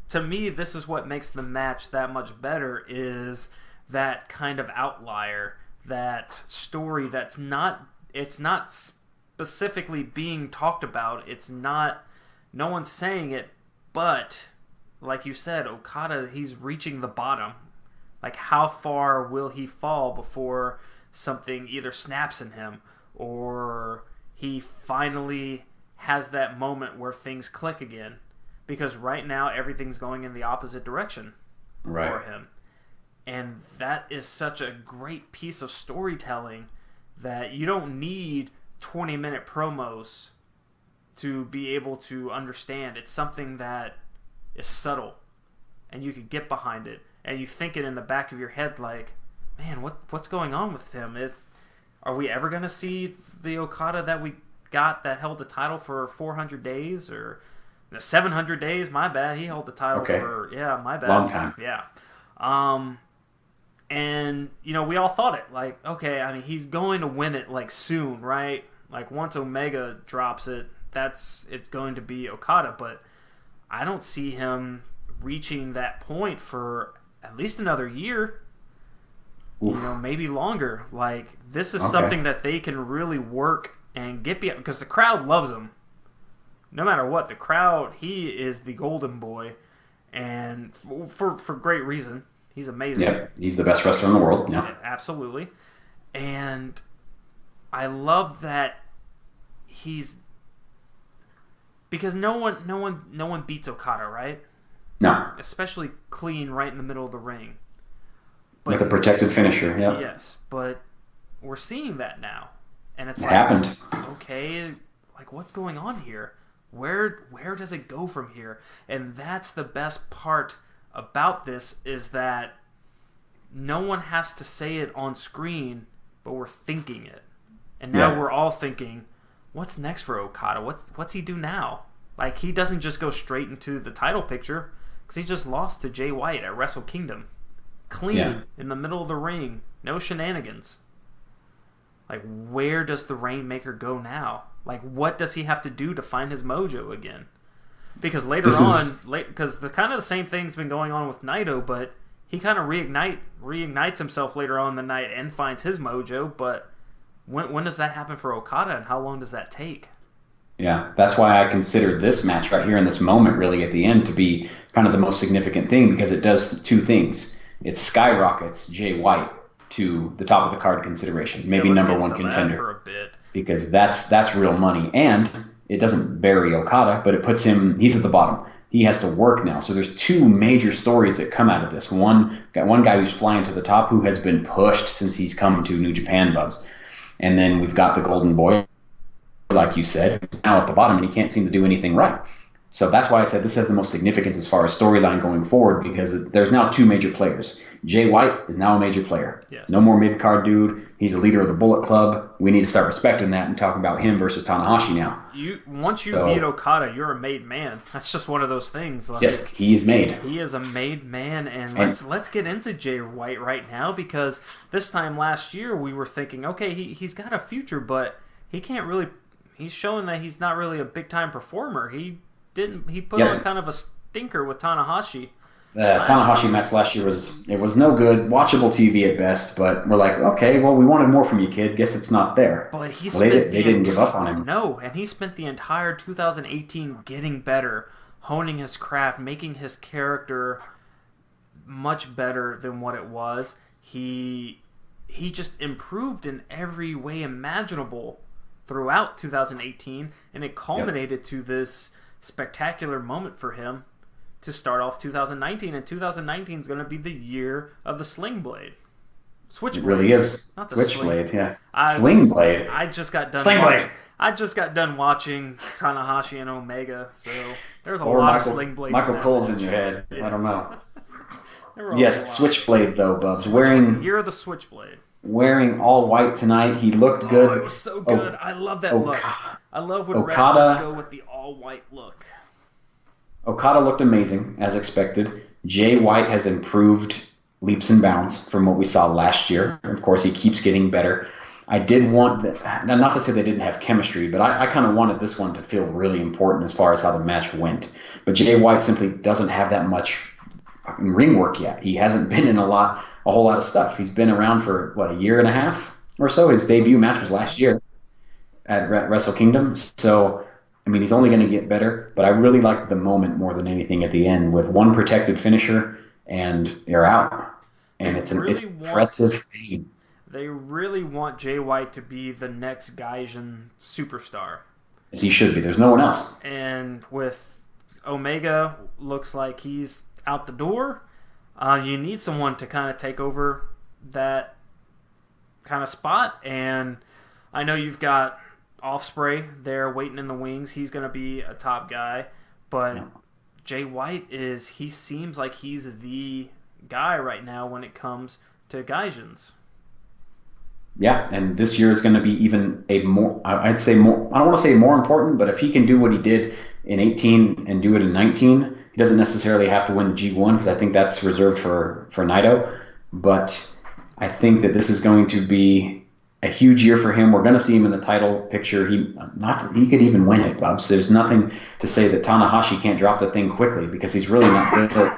to me, this is what makes the match that much better, is that kind of outlier, that story it's not specifically being talked about. It's not, no one's saying it, but like you said, Okada, he's reaching the bottom. Like, how far will he fall before something either snaps in him, or he finally has that moment where things click again? Because right now, everything's going in the opposite direction for him. And that is such a great piece of storytelling that you don't need 20-minute promos to be able to understand. It's something that is subtle, and you can get behind it, and you think it in the back of your head like, man, what's going on with him? Are we ever going to see the Okada that we got that held the title for 400 days or 700 days? My bad. He held the title for, my bad. Long time. Yeah. And, we all thought it. Like, okay, I mean, he's going to win it, like, soon, right? Like, once Omega drops it, it's going to be Okada. But I don't see him reaching that point for at least another year. Oof. Maybe longer. Like, this is something that they can really work and get behind, because the crowd loves him. No matter what, the crowd, he is the golden boy. and for great reason. He's amazing. Yep, he's the best wrestler in the world. Yeah, absolutely. And I love that because no one beats Okada, right? No, especially clean right in the middle of the ring. But, with a protected finisher. Yeah. Yes, but we're seeing that now, and it happened. Okay, like what's going on here? Where does it go from here? And that's the best part about this, is that no one has to say it on screen, but we're thinking it. And now we're all thinking, what's next for Okada? What's he do now? Like, he doesn't just go straight into the title picture, because he just lost to Jay White at Wrestle Kingdom. Clean, in the middle of the ring. No shenanigans. Like, where does the Rainmaker go now? Like, what does he have to do to find his mojo again? Because because the kind of the same thing's been going on with Naito, but he kind of reignites himself later on in the night and finds his mojo. But when does that happen for Okada, and how long does that take? Yeah, that's why I consider this match right here in this moment, really at the end, to be kind of the most significant thing, because it does two things. It skyrockets Jay White to the top of the card consideration, maybe number one contender, for a bit, because that's real money. And it doesn't bury Okada, but it puts him, he's at the bottom. He has to work now. So there's two major stories that come out of this. One guy who's flying to the top, who has been pushed since he's come to New Japan, Bubs. And then we've got the Golden Boy, like you said, now at the bottom, and he can't seem to do anything right. So that's why I said this has the most significance as far as storyline going forward, because there's now two major players. Jay White is now a major player. Yes. No more mid-card dude. He's the leader of the Bullet Club. We need to start respecting that and talk about him versus Tanahashi now. Once you beat Okada, you're a made man. That's just one of those things. Like, yes, he is made. He is a made man, and let's get into Jay White right now, because this time last year we were thinking, okay, he's got a future, but he can't really. He's showing that he's not really a big-time performer. He put on kind of a stinker with Tanahashi. The Tanahashi match last year was no good, watchable TV at best, but we're like, okay, well, we wanted more from you, kid. Guess it's not there. But they didn't give up on him. No, and he spent the entire 2018 getting better, honing his craft, making his character much better than what it was. He just improved in every way imaginable throughout 2018, and it culminated to this spectacular moment for him to start off 2019, and 2019 is going to be the year of the Sling Blade. Switchblade. It really is. Not the Switchblade, sling. Yeah. Sling Blade. I just got done watching Tanahashi and Omega, so there's a lot of Sling Blades. Michael in Cole's match. in your head. Yeah. I don't know. Yes, Switchblade though, Bubs. Year of the Switchblade. Wearing all white tonight. He looked good. It was so good. I love that look. I love when wrestlers go with the all-white look. Okada looked amazing, as expected. Jay White has improved leaps and bounds from what we saw last year. Of course, he keeps getting better. I did want, not to say they didn't have chemistry, but I kind of wanted this one to feel really important as far as how the match went. But Jay White simply doesn't have that much ring work yet. He hasn't been in a whole lot of stuff. He's been around for, a year and a half or so. His debut match was last year at Wrestle Kingdom. So, I mean, he's only going to get better, but I really liked the moment more than anything at the end with one protected finisher and you're out. And it's impressive thing. They really want Jay White to be the next Gaijin superstar. As he should be. There's no one else. And with Omega, looks like he's out the door. You need someone to kind of take over that kind of spot. And I know you've got Ospreay there waiting in the wings. He's going to be a top guy. But Jay White he seems like he's the guy right now when it comes to Gaijins. Yeah, and this year is going to be even I'd say more, I don't want to say more important, but if he can do what he did in 18 and do it in 19, he doesn't necessarily have to win the G1 because I think that's reserved for Naito. But I think that this is going to be a huge year for him. We're going to see him in the title picture. He could even win it, Bubs. There's nothing to say that Tanahashi can't drop the thing quickly because he's really not built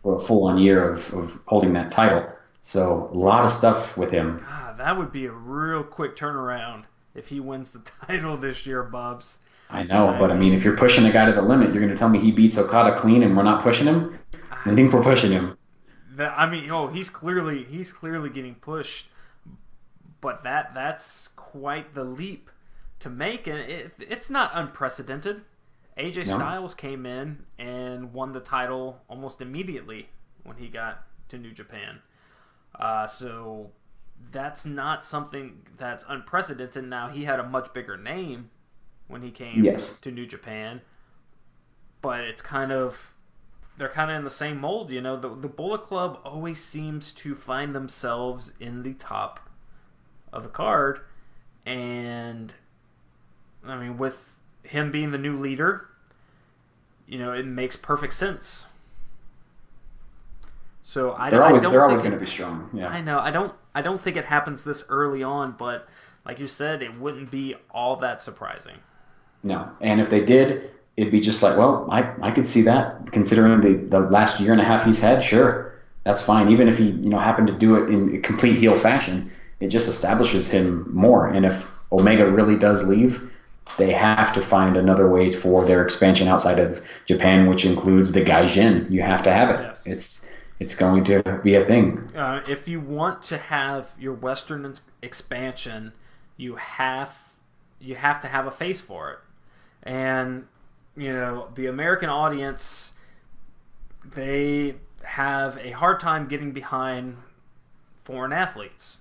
for a full-on year of holding that title. So a lot of stuff with him. God, that would be a real quick turnaround if he wins the title this year, Bubs. I know, but I mean, if you're pushing a guy to the limit, you're going to tell me he beats Okada clean and we're not pushing him? I think we're pushing him. He's clearly getting pushed, but that's quite the leap to make, and it's not unprecedented. AJ Styles came in and won the title almost immediately when he got to New Japan. So that's not something that's unprecedented. Now, he had a much bigger name when he came to New Japan, but they're kind of in the same mold. You know, the Bullet Club always seems to find themselves in the top of the card, and I mean, with him being the new leader, you know, it makes perfect sense. So they're always going to be strong. Yeah, I know. I don't think it happens this early on, but like you said, it wouldn't be all that surprising. No, and if they did, it'd be just like, well, I could see that considering the last year and a half he's had. Sure, that's fine. Even if he happened to do it in complete heel fashion, it just establishes him more. And if Omega really does leave, they have to find another way for their expansion outside of Japan, which includes the Gaijin. You have to have it. Yes. It's going to be a thing. If you want to have your Western expansion, you have to have a face for it. And, you know, the American audience, they have a hard time getting behind foreign athletes.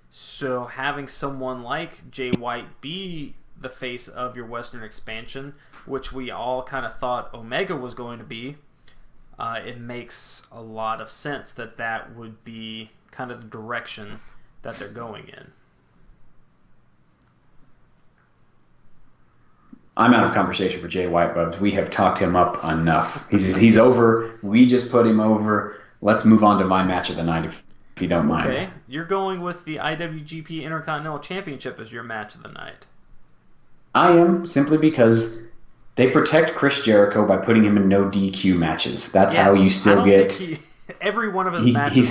So having someone like Jay White be the face of your Western expansion, which we all kind of thought Omega was going to be, it makes a lot of sense that would be kind of the direction that they're going in. I'm out of conversation for Jay White, Bubs. We have talked him up enough. He's over. We just put him over. Let's move on to my match of the night, if you don't mind. Okay, you're going with the IWGP Intercontinental Championship as your match of the night. I am, simply because they protect Chris Jericho by putting him in no DQ matches. That's how you still get every one of his matches.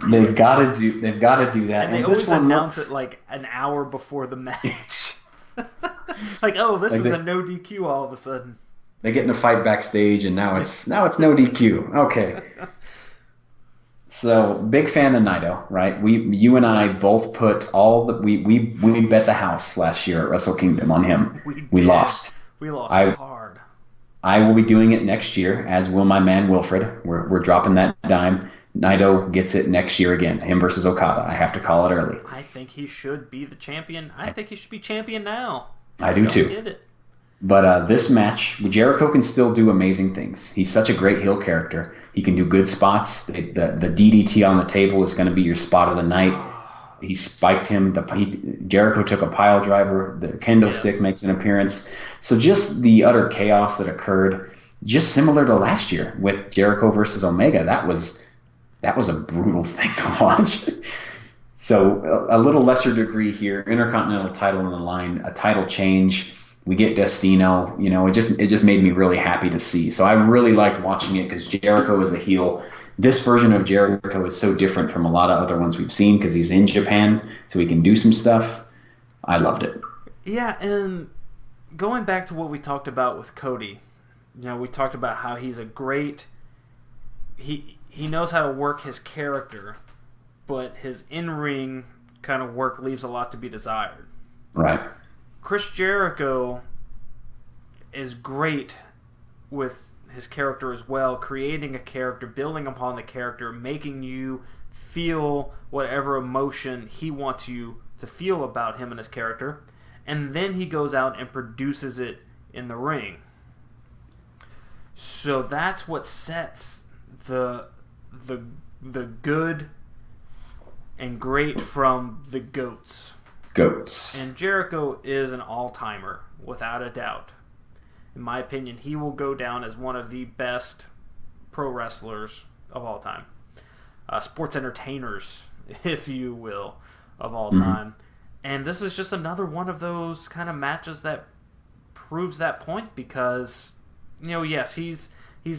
They've got to do that. And they always announce it like an hour before the match. Like, oh, this is a no DQ all of a sudden. They get in a fight backstage, and now it's no DQ. Okay. So, big fan of Naito, right? You and I both put we bet the house last year at Wrestle Kingdom on him. We lost. We lost hard. I will be doing it next year, as will my man Wilfred. We're dropping that dime. Naito gets it next year again. Him versus Okada. I have to call it early. I think he should be the champion. I think he should be champion now. I do too. Get it. But this match, Jericho can still do amazing things. He's such a great heel character. He can do good spots. The DDT on the table is going to be your spot of the night. He spiked him. Jericho took a pile driver. The kendo stick makes an appearance. So just the utter chaos that occurred, just similar to last year with Jericho versus Omega, that was a brutal thing to watch. So a little lesser degree here, Intercontinental title on the line, a title change. We get Destino. You know, it just made me really happy to see. So I really liked watching it because Jericho is a heel. This version of Jericho is so different from a lot of other ones we've seen because he's in Japan, so he can do some stuff. I loved it. Yeah, and going back to what we talked about with Cody, you know, we talked about how he's a great. He knows how to work his character, but his in-ring kind of work leaves a lot to be desired. Right. Chris Jericho is great with his character as well, creating a character, building upon the character, making you feel whatever emotion he wants you to feel about him and his character, and then he goes out and produces it in the ring. So that's what sets the good and great from the goats. And Jericho is an all-timer, without a doubt. In my opinion, he will go down as one of the best pro wrestlers of all time. Sports entertainers, if you will, of all time. And this is just another one of those kind of matches that proves that point because, you know, yes, he's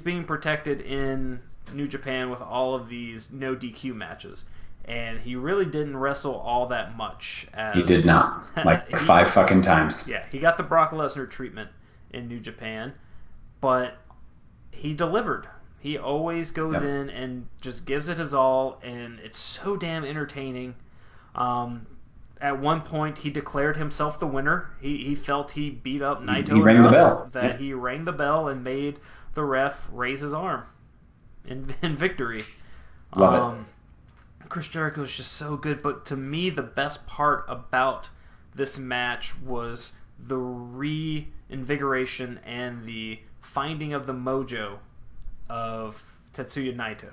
being protected in New Japan with all of these no DQ matches. And he really didn't wrestle all that much. He did not. Like 5 fucking times. Yeah, he got the Brock Lesnar treatment in New Japan, but he delivered. He always goes in and just gives it his all, and it's so damn entertaining. At one point, he declared himself the winner. He felt he beat up Naito rang the enough bell. that he rang the bell and made the ref raise his arm in victory. Love it. Chris Jericho is just so good, but to me, the best part about this match was the reinvigoration and the finding of the mojo of Tetsuya Naito.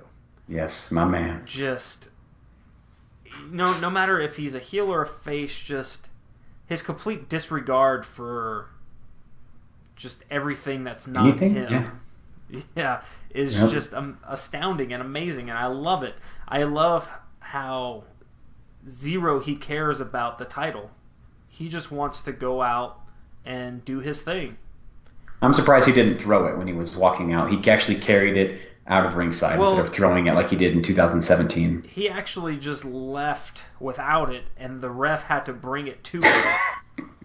Yes, my man. Just, no matter if he's a heel or a face, just his complete disregard for just everything that's not him. Yeah, is just astounding and amazing, and I love it. I love how zero he cares about the title. He just wants to go out and do his thing. I'm surprised he didn't throw it when he was walking out. He actually carried it out of ringside instead of throwing it like he did in 2017. He actually just left without it, and the ref had to bring it to him.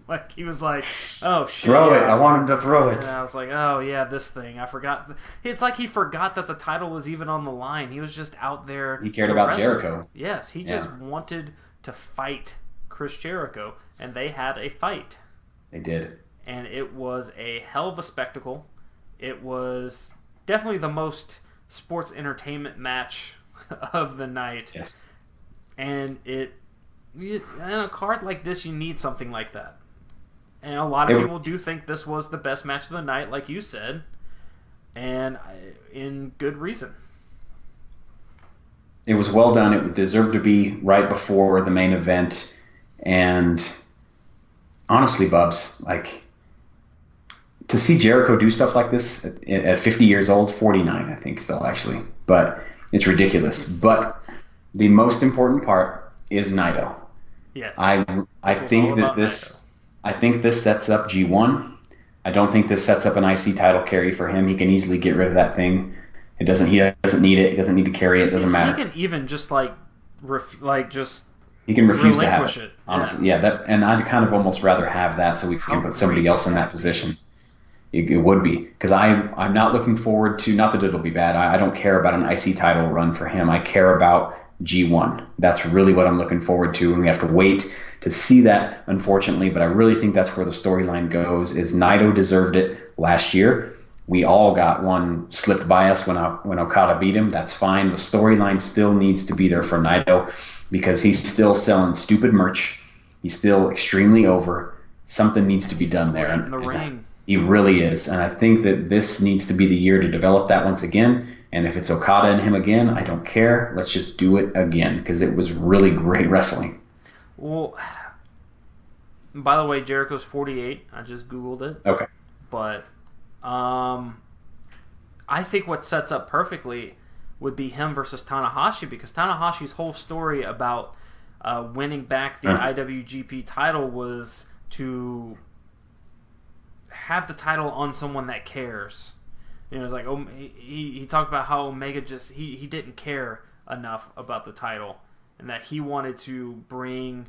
Like, he was like, oh, shit. Throw it. I want him to throw it. And I was like, oh, yeah, this thing. I forgot. It's like he forgot that the title was even on the line. He was just out there. He cared about Jericho. Yes, he just wanted to fight Chris Jericho, and they had a fight. They did. And it was a hell of a spectacle. It was definitely the most sports entertainment match of the night. Yes. And in a card like this, you need something like that. And a lot of people do think this was the best match of the night, like you said, and in good reason. It was well done. It deserved to be right before the main event. And honestly, Bubs, like, to see Jericho do stuff like this at 50 years old, 49, I think, still, actually. But it's ridiculous. But the most important part is Naito. Yes. I think that this... I think this sets up G1. I don't think this sets up an IC title carry for him. He can easily get rid of that thing. He doesn't need it. He doesn't need to carry it. It doesn't matter. He can even just he can refuse to have it. Honestly, yeah. And I'd kind of almost rather have that so we can put somebody else in that position. It would be, because I'm not looking forward to. Not that it'll be bad. I don't care about an IC title run for him. I care about G1. That's really what I'm looking forward to, and we have to wait to see that, unfortunately, but I really think that's where the storyline goes. Is Naito deserved it last year. We all got one slipped by us when Okada beat him. That's fine. The storyline still needs to be there for Naito because he's still selling stupid merch. He's still extremely over. Something needs to be done there. In the ring. He really is, and I think that this needs to be the year to develop that once again. And if it's Okada and him again, I don't care. Let's just do it again because it was really great wrestling. Well, by the way, Jericho's 48. I just Googled it. Okay. But I think what sets up perfectly would be him versus Tanahashi, because Tanahashi's whole story about winning back the IWGP title was to have the title on someone that cares. You know, it's like, he talked about how Omega just he didn't care enough about the title, and that he wanted to bring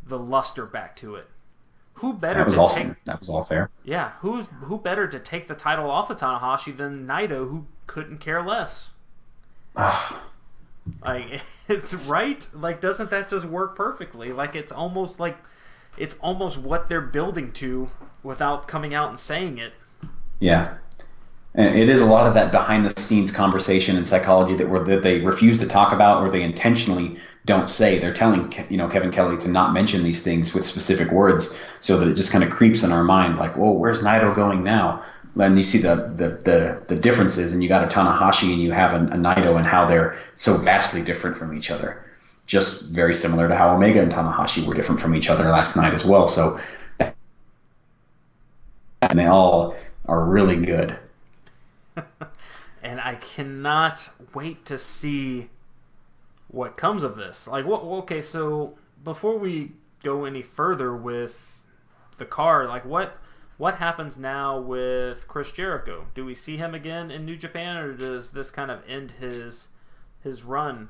the luster back to it. Who better? That was all fair. Yeah, who better to take the title off of Tanahashi than Naito, who couldn't care less? Like, it's right. Like, doesn't that just work perfectly? Like, it's almost what they're building to without coming out and saying it. Yeah. And it is a lot of that behind-the-scenes conversation and psychology that they refuse to talk about, or they intentionally don't say. They're telling Kevin Kelly to not mention these things with specific words, so that it just kind of creeps in our mind, like, whoa, where's Naito going now? And you see the differences, and you got a Tanahashi and you have a Naito, and how they're so vastly different from each other. Just very similar to how Omega and Tanahashi were different from each other last night as well. So, and they all are really good. And I cannot wait to see what comes of this. Like, okay, so before we go any further with the card, like, what happens now with Chris Jericho? Do we see him again in New Japan, or does this kind of end his run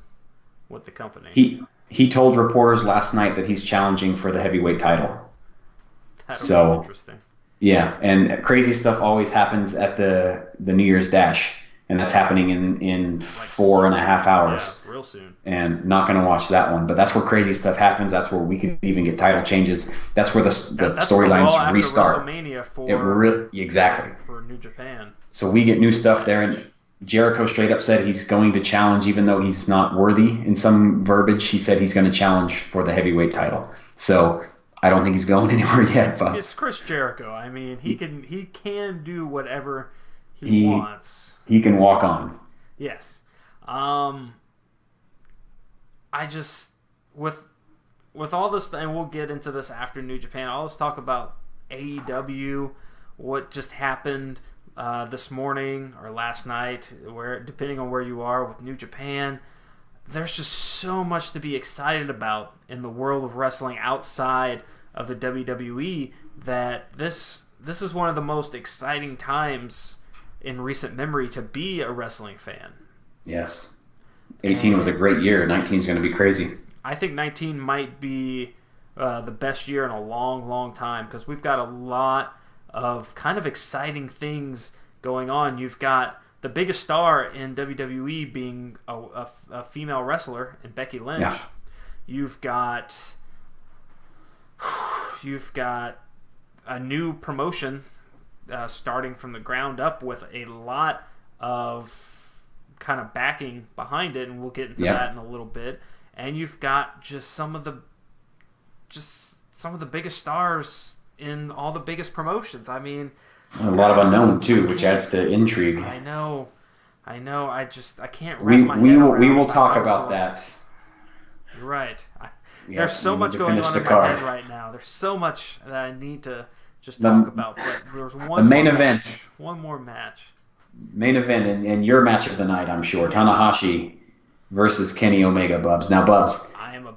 with the company? He told reporters last night that he's challenging for the heavyweight title. That would be interesting. Yeah, and crazy stuff always happens at the New Year's Dash. and that's happening in 4.5 hours. Yeah, real soon. And not going to watch that one. But that's where crazy stuff happens. That's where we could even get title changes. That's where the storylines restart. WrestleMania exactly for New Japan. So we get new stuff there, and Jericho straight up said he's going to challenge, even though he's not worthy. In some verbiage, he said he's going to challenge for the heavyweight title. So I don't think he's going anywhere yet. It's Chris Jericho. I mean, he can do whatever he wants. He can walk on. Yes. I just with all this, and we'll get into this after New Japan. I'll just talk about AEW, what just happened this morning or last night, where depending on where you are with New Japan, there's just so much to be excited about in the world of wrestling outside of the WWE that this is one of the most exciting times in recent memory to be a wrestling fan. Yes. 18 was a great year. 19 is going to be crazy. I think 19 might be the best year in a long, long time because we've got a lot of kind of exciting things going on. You've got the biggest star in WWE being a female wrestler in Becky Lynch. Yeah. You've got a new promotion starting from the ground up with a lot of kind of backing behind it, and we'll get into that in a little bit. And you've got just some of the biggest stars in all the biggest promotions. I mean, a lot of unknown too, which adds to intrigue. I know. I can't wrap my head around. We will talk about that. You're right. There's so much going on in my head right now. There's so much that I need to just talk about. But there's one more match. Main event and your match of the night, I'm sure. Yes. Tanahashi versus Kenny Omega, Bubs. Now, Bubs. I am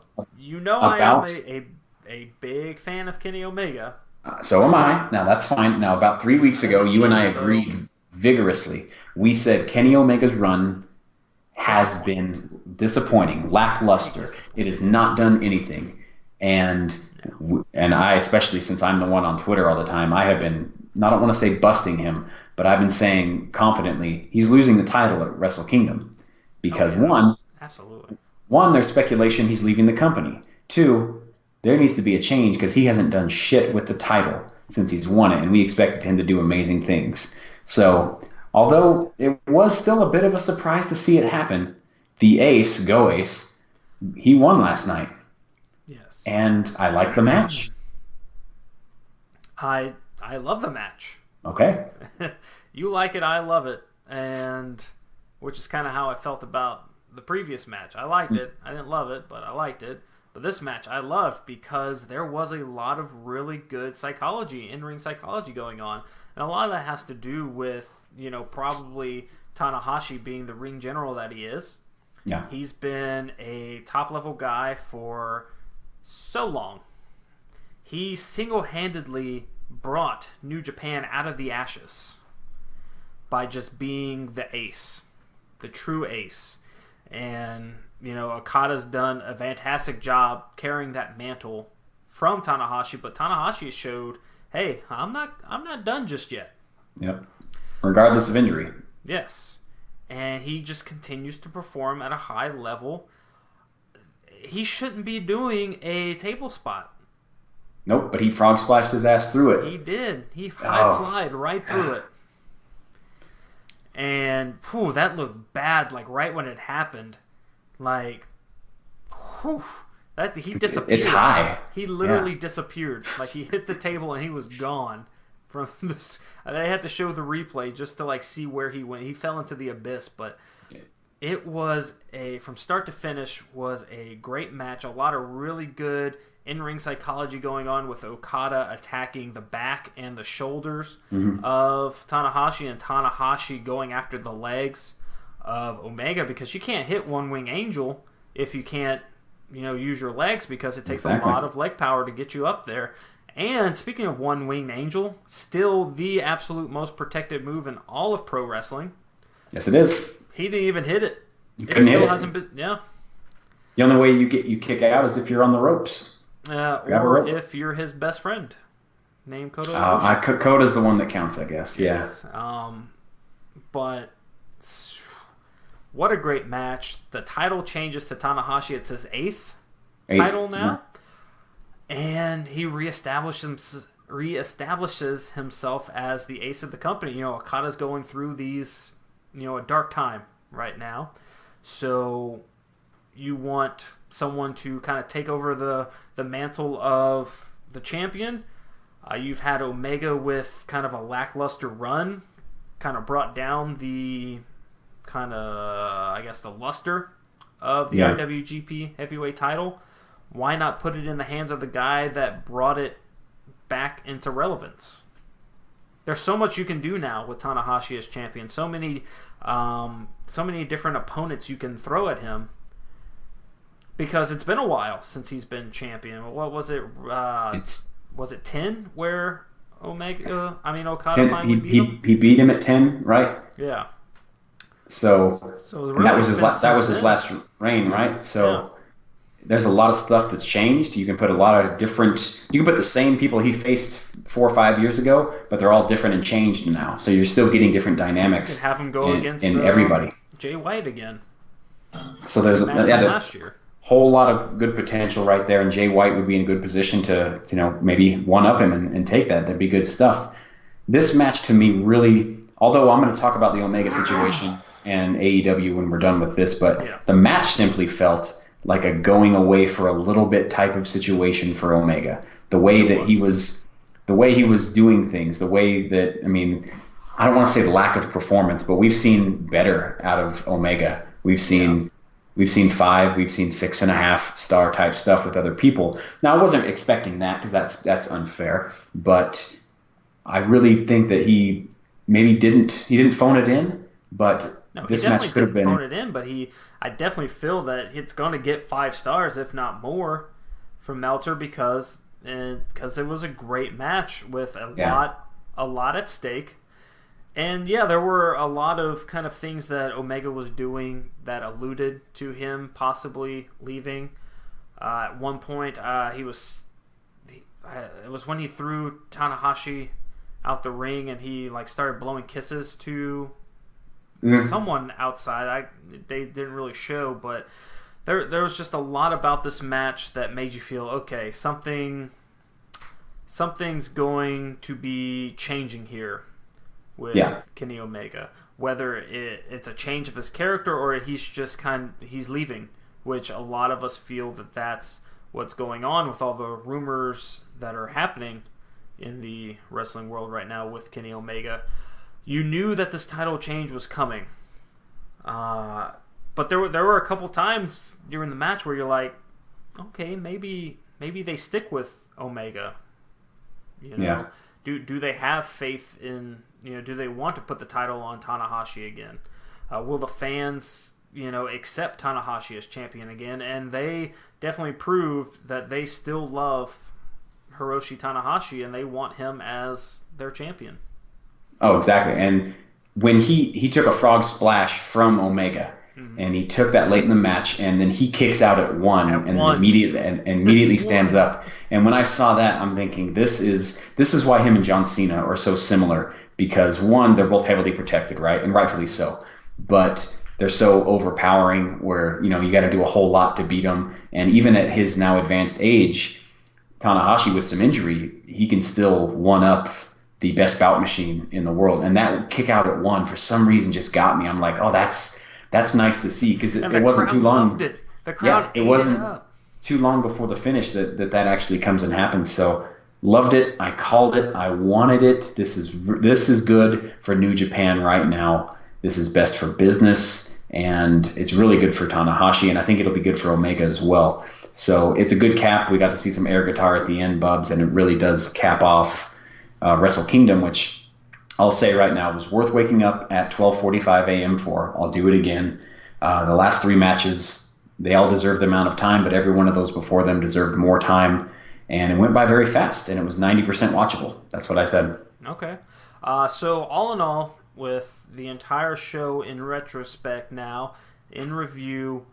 a big fan of Kenny Omega. So am I. Now, that's fine. Now, about 3 weeks ago, you and I agreed vigorously. We said Kenny Omega's run has been disappointing, lackluster. It has not done anything. And I, especially since I'm the one on Twitter all the time, I have been, I don't want to say busting him, but I've been saying confidently he's losing the title at Wrestle Kingdom. Because one, there's speculation he's leaving the company. Two, there needs to be a change because he hasn't done shit with the title since he's won it, and we expected him to do amazing things. So, although it was still a bit of a surprise to see it happen, the Ace, he won last night. Yes. And I like the match. I love the match. Okay. You like it, I love it, and which is kind of how I felt about the previous match. I liked it. I didn't love it, but I liked it. But this match I loved because there was a lot of really good psychology, in-ring psychology going on. And a lot of that has to do with, probably Tanahashi being the ring general that he is. Yeah. He's been a top-level guy for so long. He single-handedly brought New Japan out of the ashes by just being the ace, the true ace. And, Okada's done a fantastic job carrying that mantle from Tanahashi, but Tanahashi showed, hey, I'm not done just yet. Yep. Regardless of injury. Yes. And he just continues to perform at a high level. He shouldn't be doing a table spot. Nope, but he frog splashed his ass through it. He did. He high-flied right through it. And, that looked bad, right when it happened. He disappeared. It's high. He literally disappeared. He hit the table and he was gone. From this, they had to show the replay just to see where he went. He fell into the abyss, but it was from start to finish was a great match. A lot of really good in-ring psychology going on with Okada attacking the back and the shoulders of Tanahashi, and Tanahashi going after the legs of Omega, because you can't hit One Wing Angel if you can't, use your legs, because it takes a lot of leg power to get you up there. And speaking of One Winged Angel, still the absolute most protected move in all of pro wrestling. Yes, it is. He didn't even hit it. Couldn't hit it. Hasn't been. Yeah. The only way you kick out is if you're on the ropes. Or if you're his best friend, named Kota Ibushi. Kota's the one that counts, I guess. Yeah. Yes. But What a great match. The title changes to Tanahashi. It's his eighth title now. Yeah. And he reestablishes himself as the ace of the company. Okada's going through these, a dark time right now. So you want someone to kind of take over the mantle of the champion. You've had Omega with kind of a lackluster run, kind of brought down the the luster of the IWGP Heavyweight title. Why not put it in the hands of the guy that brought it back into relevance? There's so much you can do now with Tanahashi as champion. So many different opponents you can throw at him. Because it's been a while since he's been champion. What was it? Was it 10 where Okada 10, finally beat him? He beat him at 10, right? Yeah. So really that was his last reign, right? So there's a lot of stuff that's changed. You can put the same people he faced 4 or 5 years ago, but they're all different and changed now. So you're still getting different dynamics. You can have him go against everybody. Jay White again. So there's last year. Whole lot of good potential right there, and Jay White would be in a good position to maybe one-up him and take that. That'd be good stuff. This match to me really, although I'm going to talk about the Omega situation and AEW when we're done with this, but the match simply felt like a going away for a little bit type of situation for Omega. The way he was doing things, the way that, I don't want to say lack of performance, but we've seen better out of Omega. We've seen 5, we've seen 6.5 star type stuff with other people. Now I wasn't expecting that because that's unfair, but I really think that he maybe didn't phone it in, but this match could have been. Phone it in, but I definitely feel that it's going to get 5 stars, if not more, from Meltzer because it was a great match with a lot at stake. And there were a lot of kind of things that Omega was doing that alluded to him possibly leaving. At one point, it was when he threw Tanahashi out the ring and he started blowing kisses to someone outside. They didn't really show, but there was just a lot about this match that made you feel okay. Something's going to be changing here with Kenny Omega, whether it's a change of his character or he's leaving, which a lot of us feel that's what's going on with all the rumors that are happening in the wrestling world right now with Kenny Omega. You knew that this title change was coming, but there were a couple times during the match where you're like, okay, maybe they stick with Omega. Do they have faith in? Do they want to put the title on Tanahashi again? Will the fans, accept Tanahashi as champion again? And they definitely proved that they still love Hiroshi Tanahashi and they want him as their champion. Oh, exactly. And when he took a frog splash from Omega, and he took that late in the match, and then he kicks out at one, immediately stands up. And when I saw that, I'm thinking this is why him and John Cena are so similar, because one, they're both heavily protected, right, and rightfully so, but they're so overpowering where you got to do a whole lot to beat them. And even at his now advanced age, Tanahashi with some injury, he can still one up the best bout machine in the world. And that kick out at one for some reason just got me. I'm like, oh, that's nice to see, because it wasn't too long. Loved it. The crowd it wasn't too long before the finish that actually comes and happens. So loved it. I called it. I wanted it. This is good for New Japan right now. This is best for business, and it's really good for Tanahashi, and I think it'll be good for Omega as well. So it's a good cap. We got to see some air guitar at the end, Bubs, and it really does cap off Wrestle Kingdom, which I'll say right now was worth waking up at 12:45 a.m. for. I'll do it again. The last 3 matches, they all deserved the amount of time, but every one of those before them deserved more time, and it went by very fast, and it was 90% watchable. That's what I said. Okay. So all in all, with the entire show in retrospect now, in review,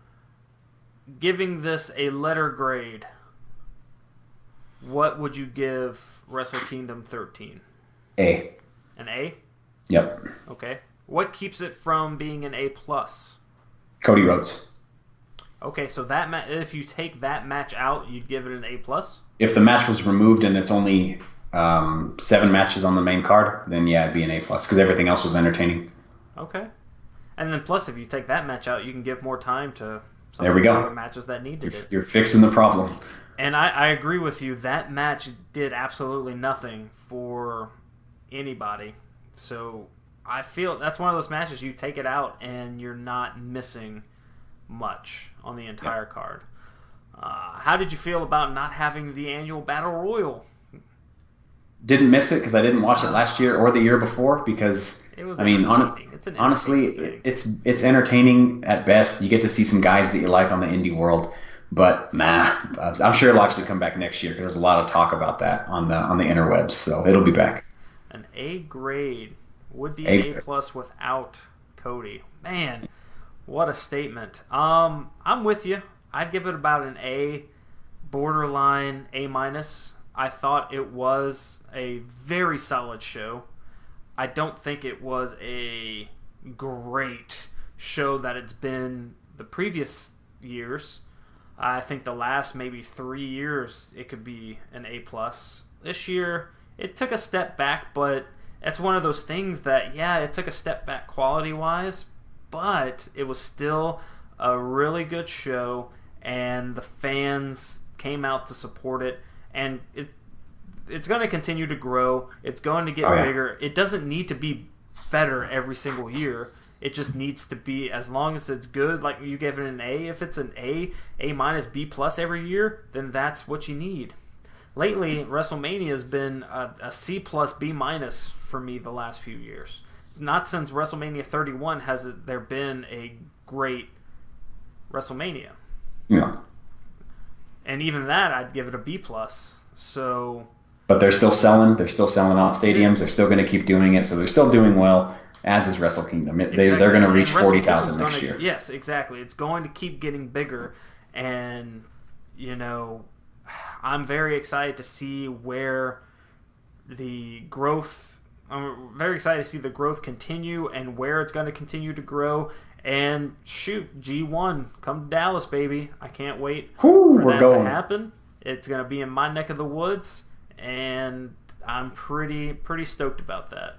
giving this a letter grade, what would you give Wrestle Kingdom 13? A. An A? Yep. Okay. What keeps it from being an A+? Cody Rhodes. Okay, so if you take that match out, you'd give it an A+? If the match was removed and it's only 7 matches on the main card, then yeah, it'd be an A+, because everything else was entertaining. Okay. And then plus, if you take that match out, you can give more time to some there we go. other matches that needed it. You're fixing the problem. And I agree with you. That match did absolutely nothing for anybody. So I feel that's one of those matches you take it out and you're not missing much on the entire card. How did you feel about not having the annual Battle Royal? Didn't miss it because I didn't watch it last year or the year before because, it was honestly, it's entertaining at best. You get to see some guys that you like on the indie world. But I'm sure it'll actually come back next year because there's a lot of talk about that on the interwebs. So it'll be back. An A grade would be an A+ without Cody. Man, what a statement. I'm with you. I'd give it about an A, borderline A-. I thought it was a very solid show. I don't think it was a great show that it's been the previous years. I think the last maybe 3 years it could be an A+. This year it took a step back, but it's one of those things that, yeah, it took a step back quality-wise, but it was still a really good show, and the fans came out to support it, and it's going to continue to grow. It's going to get bigger. It doesn't need to be better every single year. It just needs to be, as long as it's good, like you gave it an A. If it's an A, A-, B+ every year, then that's what you need. Lately, WrestleMania has been a C+, B- for me the last few years. Not since WrestleMania 31 has there been a great WrestleMania. Yeah. And even that, I'd give it a B+. So. But they're still selling. They're still selling out stadiums. They're still going to keep doing it. So they're still doing well, as is Wrestle Kingdom. They're going to reach 40,000 next year. Yes, exactly. It's going to keep getting bigger. And, I'm very excited to see where the growth. I'm very excited to see the growth continue and where it's going to continue to grow. And shoot, G1, come to Dallas, baby! I can't wait for that to happen. It's going to be in my neck of the woods, and I'm pretty stoked about that.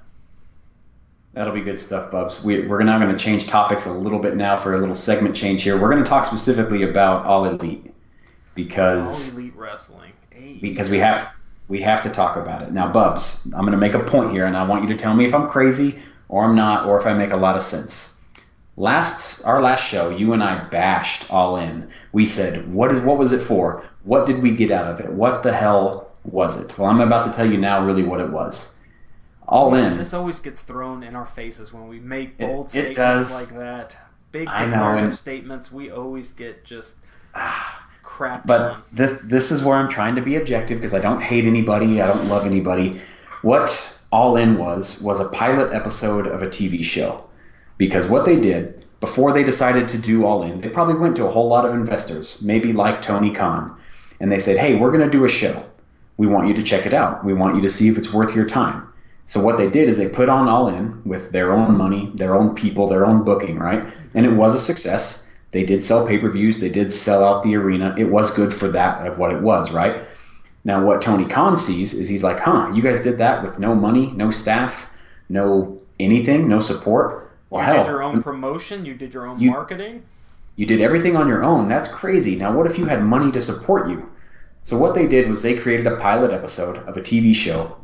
That'll be good stuff, Bubs. We're now going to change topics a little bit now for a little segment change here. We're going to talk specifically about All Elite because All Elite Wrestling. Hey. Because we have to talk about it. Now, Bubs, I'm going to make a point here, and I want you to tell me if I'm crazy or I'm not, or if I make a lot of sense. Our last show, you and I bashed All In. We said, what was it for? What did we get out of it? What the hell was it? Well, I'm about to tell you now really what it was. All In. This always gets thrown in our faces when we make bold statements like that. Big declarative statements, we always get just crap. But this is where I'm trying to be objective because I don't hate anybody. I don't love anybody. What All In was a pilot episode of a TV show. Because what they did, before they decided to do All In, they probably went to a whole lot of investors, maybe like Tony Khan, and they said, hey, we're going to do a show. We want you to check it out. We want you to see if it's worth your time. So what they did is they put on All In with their own money, their own people, their own booking, right? And it was a success. They did sell pay-per-views. They did sell out the arena. It was good for that of what it was, right? Now what Tony Khan sees is he's like, you guys did that with no money, no staff, no anything, no support. Well, you did your own promotion. You did your own marketing. You did everything on your own. That's crazy. Now, what if you had money to support you? So what they did was they created a pilot episode of a TV show.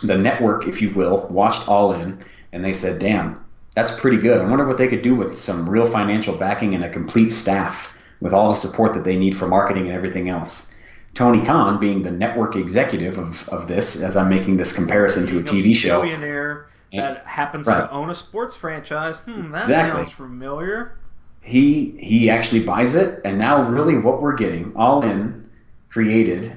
The network, if you will, watched All In, and they said, damn, that's pretty good. I wonder what they could do with some real financial backing and a complete staff with all the support that they need for marketing and everything else. Tony Khan, being the network executive of this, as I'm making this comparison to a TV show. Billionaire that happens to own a sports franchise. That sounds familiar. He actually buys it, and now really what we're getting, All In created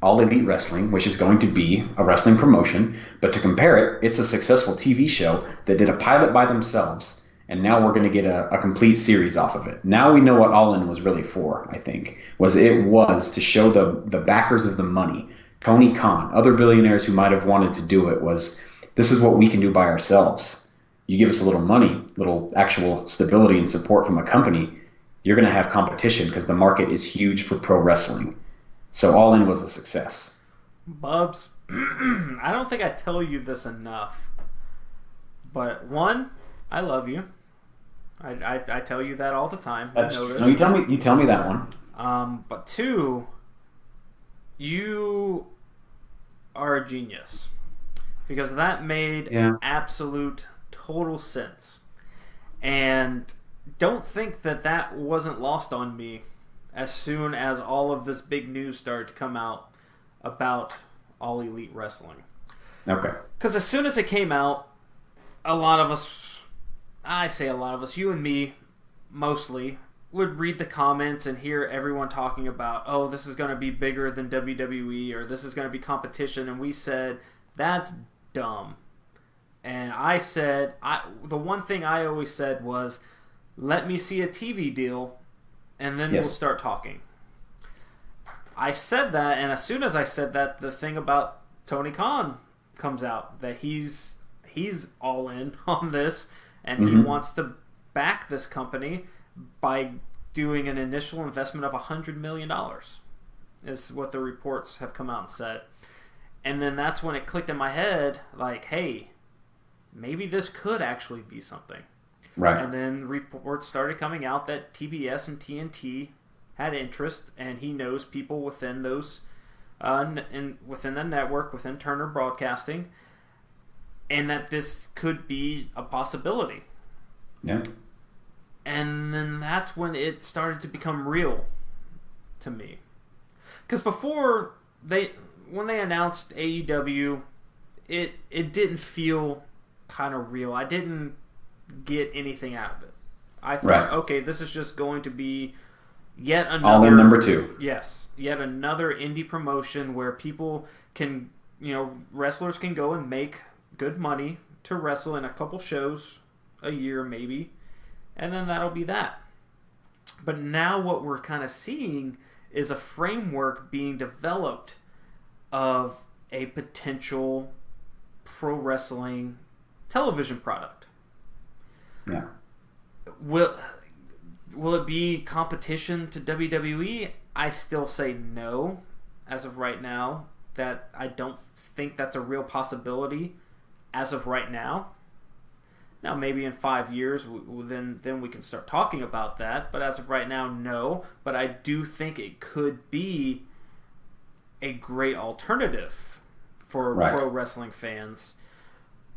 All Elite Wrestling, which is going to be a wrestling promotion, but to compare it, it's a successful TV show that did a pilot by themselves, and now we're going to get a complete series off of it. Now we know what All In was really for, I think, was to show the backers of the money, Tony Khan, other billionaires who might have wanted to do it, was this is what we can do by ourselves. you give us a little money, little actual stability and support from a company, you're going to have competition because the market is huge for pro wrestling. So All In was a success. Bubs, I don't think I tell you this enough, but one, I love you. I tell you that all the time. No, you tell me that one. But two, you are a genius, because that made absolute total sense. And don't think that wasn't lost on me as soon as all of this big news started to come out about All Elite Wrestling. Okay. Because as soon as it came out, a lot of us, you and me mostly, would read the comments and hear everyone talking about, oh, this is going to be bigger than WWE, or this is going to be competition, and we said, that's dumb. And I said, the one thing I always said was, let me see a TV deal, and then we'll start talking. I said that, and as soon as I said that, the thing about Tony Khan comes out, that he's all in on this, and he wants to back this company by doing an initial investment of $100 million, is what the reports have come out and said. And then that's when it clicked in my head, like, hey, maybe this could actually be something. Right. And then reports started coming out that TBS and TNT had interest, and he knows people within those, within the network, within Turner Broadcasting, and that this could be a possibility. Yeah. And then that's when it started to become real to me. Because before, when they announced AEW, it didn't feel kind of real. I didn't get anything out of it. I thought, okay, this is just going to be yet another... All In number 2. Yes. Yet another indie promotion where people can, wrestlers can go and make good money to wrestle in a couple shows a year maybe, and then that'll be that. But now what we're kind of seeing is a framework being developed of a potential pro wrestling television product. Yeah. Will it be competition to WWE? I still say no as of right now. That I don't think that's a real possibility as of right now. Now, maybe in 5 years, then we can start talking about that. But as of right now, no. But I do think it could be a great alternative for pro wrestling fans.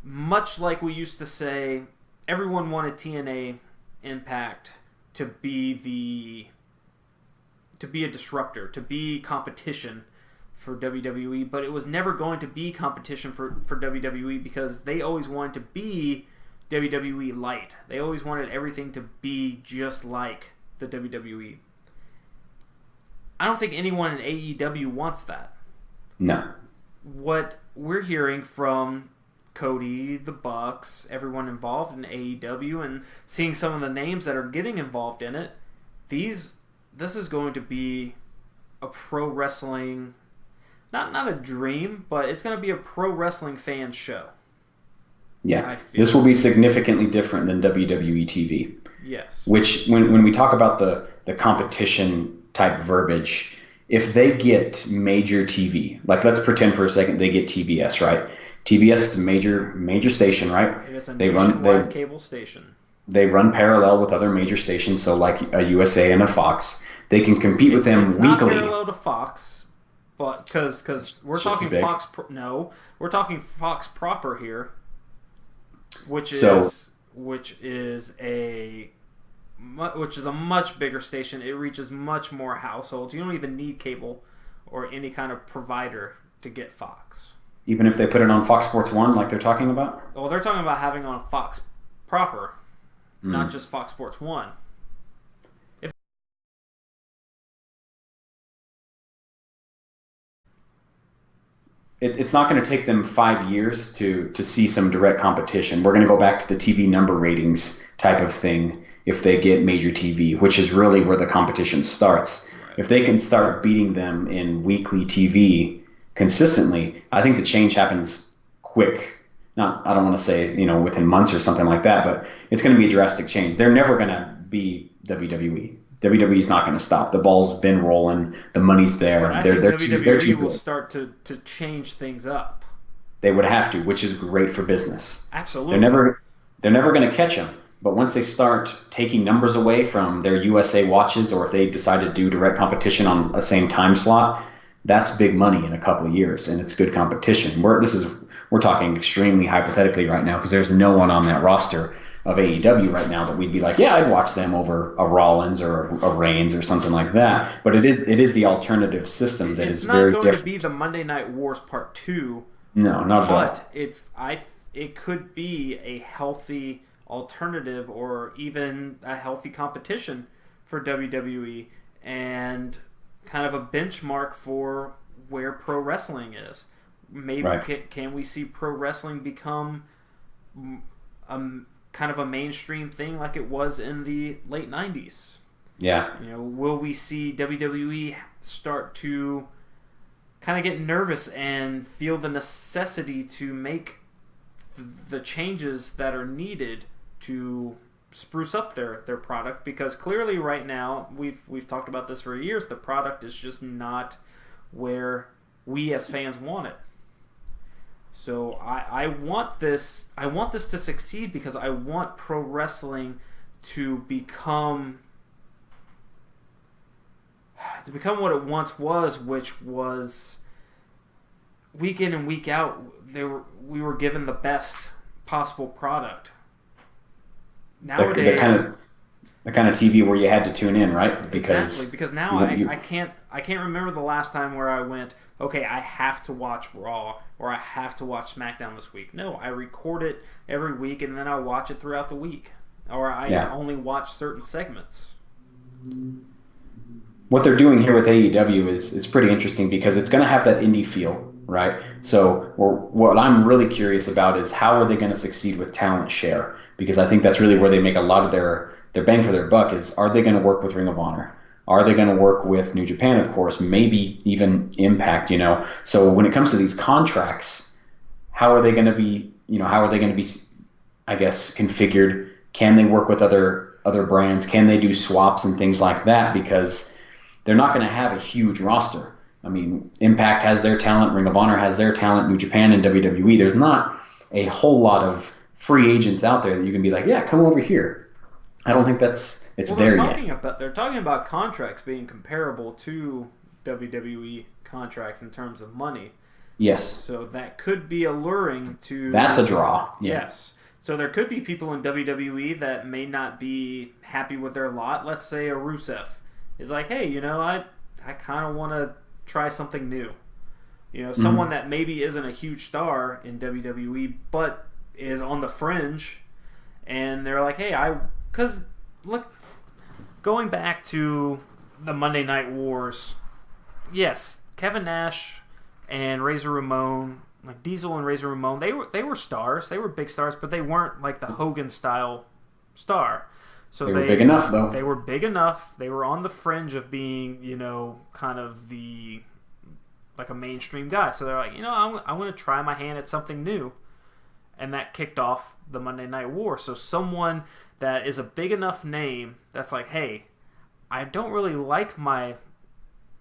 Much like we used to say, everyone wanted TNA Impact to be a disruptor, to be competition for WWE, but it was never going to be competition for WWE because they always wanted to be WWE light. They always wanted everything to be just like the WWE. I don't think anyone in AEW wants that. No. What we're hearing from Cody, the Bucks, everyone involved in AEW, and seeing some of the names that are getting involved in it, this is going to be a pro wrestling, not a dream, but it's going to be a pro wrestling fan show. Yeah, this will be significantly different than WWE TV. Yes. Which, when we talk about the competition type verbiage, if they get major TV, like let's pretend for a second they get TBS, right? TBS is a major station, right? It is a nationwide cable station. They run parallel with other major stations, so like a USA and a Fox. They can compete with them it's weekly. It's not parallel to Fox, but because we're talking Fox. We're talking Fox proper here, which is a much bigger station. It reaches much more households. You don't even need cable or any kind of provider to get Fox. Even if they put it on Fox Sports 1 like they're talking about? Well, they're talking about having on Fox proper, not just Fox Sports 1. It's not going to take them 5 years to see some direct competition. We're going to go back to the TV number ratings type of thing if they get major TV, which is really where the competition starts. Right. If they can start beating them in weekly TV consistently, I think the change happens quick not, I don't want to say, within months or something like that, but it's going to be a drastic change. They're never going to be WWE. WWE is not going to stop. The ball's been rolling. The money's there. But I think WWE will start to change things up. They would have to, which is great for business. Absolutely. They're never going to catch them. But once they start taking numbers away from their USA watches, or if they decide to do direct competition on the same time slot, that's big money in a couple of years, and it's good competition. We're talking extremely hypothetically right now because there's no one on that roster of AEW right now that we'd be like, yeah, I'd watch them over a Rollins or a Reigns or something like that. But it is the alternative system that is very different. It's not going to be the Monday Night Wars Part 2. No, not at all. But it could be a healthy alternative or even a healthy competition for WWE and kind of a benchmark for where pro wrestling is. Maybe can we see pro wrestling become kind of a mainstream thing like it was in the late 90s? Yeah. Will we see WWE start to kind of get nervous and feel the necessity to make the changes that are needed to spruce up their product? Because clearly right now, we've talked about this for years, the product is just not where we as fans want it. So I want this to succeed because I want pro wrestling to become what it once was, which was week in and week out we were given the best possible product. Nowadays, the kind of TV where you had to tune in, right? Because now I can't remember the last time where I went, okay, I have to watch Raw or I have to watch SmackDown this week. No, I record it every week and then I watch it throughout the week, or I only watch certain segments. What they're doing here with AEW is pretty interesting because it's going to have that indie feel, right? So what I'm really curious about is how are they going to succeed with talent share? Because I think that's really where they make a lot of their bang for their buck is, are they going to work with Ring of Honor? Are they going to work with New Japan, of course, maybe even Impact, So when it comes to these contracts, how are they going to be, I guess, configured? Can they work with other brands? Can they do swaps and things like that? Because they're not going to have a huge roster. I mean, Impact has their talent, Ring of Honor has their talent, New Japan and WWE. There's not a whole lot of free agents out there that you can be like, yeah, come over here. I don't think it's there yet. They're talking about contracts being comparable to WWE contracts in terms of money. Yes. So that could be alluring to... That's a draw. Yeah. Yes. So there could be people in WWE that may not be happy with their lot. Let's say a Rusev is like, hey, I kind of want to try something new. Someone that maybe isn't a huge star in WWE, but is on the fringe, and they're like, hey, because look, going back to the Monday Night Wars, yes, Kevin Nash and Razor Ramon, like Diesel and Razor Ramon, they were stars, they were big stars, but they weren't like the Hogan style star. So they were big enough, though. They were big enough. They were on the fringe of being, kind of like a mainstream guy. So they're like, I want to try my hand at something new. And that kicked off the Monday Night War. So someone that is a big enough name that's like, hey, I don't really like my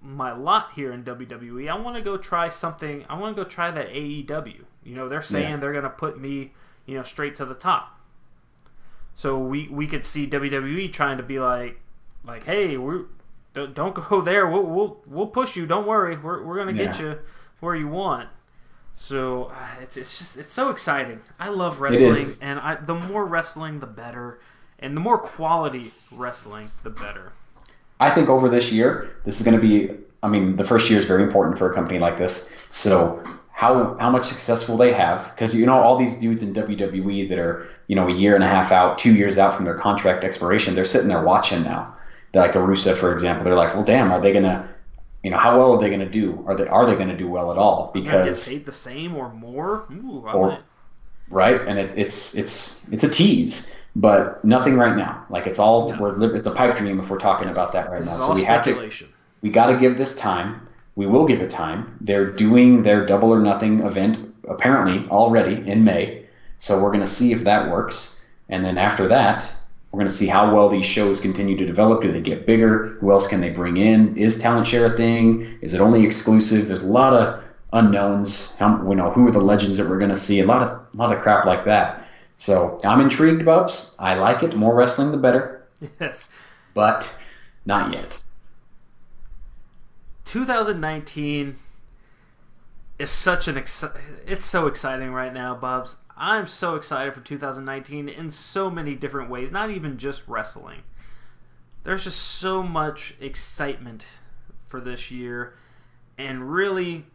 lot here in WWE. I want to go try something. I want to go try that AEW. They're saying they're going to put me, straight to the top. So we could see WWE trying to be like, hey, don't go there. We'll push you. Don't worry. We're gonna get you where you want. So it's so exciting. I love wrestling, and the more wrestling, the better, and the more quality wrestling, the better. I think over this year, this is going to be. I mean, the first year is very important for a company like this. So how much success will they have? Because all these dudes in WWE that are a year and a half out, 2 years out from their contract expiration, they're sitting there watching now. They're like a Rusev, for example. They're like, well, damn, are they gonna, how well are they gonna do? Are they gonna do well at all? Because get paid the same or more. Ooh, right, and it's a tease, but nothing right now. Like it's a pipe dream if we're talking about that right now. So we got to give this time. We will give it time. They're doing their Double or Nothing event apparently already in May. So we're going to see if that works. And then after that, we're going to see how well these shows continue to develop. Do they get bigger? Who else can they bring in? Is talent share a thing? Is it only exclusive? There's a lot of unknowns. Who are the legends that we're going to see? A lot of crap like that. So I'm intrigued, Bubs. I like it. The more wrestling, the better. Yes. But not yet. 2019 is such it's so exciting right now, Bubs. I'm so excited for 2019 in so many different ways, not even just wrestling. There's just so much excitement for this year, and really,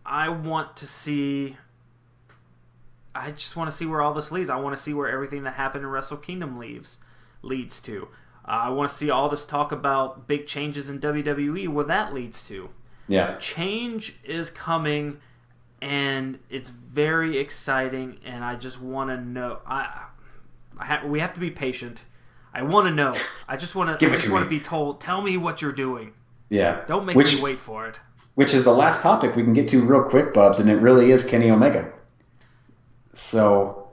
I just want to see where all this leads. I want to see where everything that happened in Wrestle Kingdom leads to. I want to see all this talk about big changes in WWE, where that leads to. Yeah. Change is coming, and it's very exciting, and I just want to know. We have to be patient. I want to know. I just want to be told, tell me what you're doing. Yeah. Don't make me wait for it. Which is the last topic we can get to real quick, Bubs, and it really is Kenny Omega. So,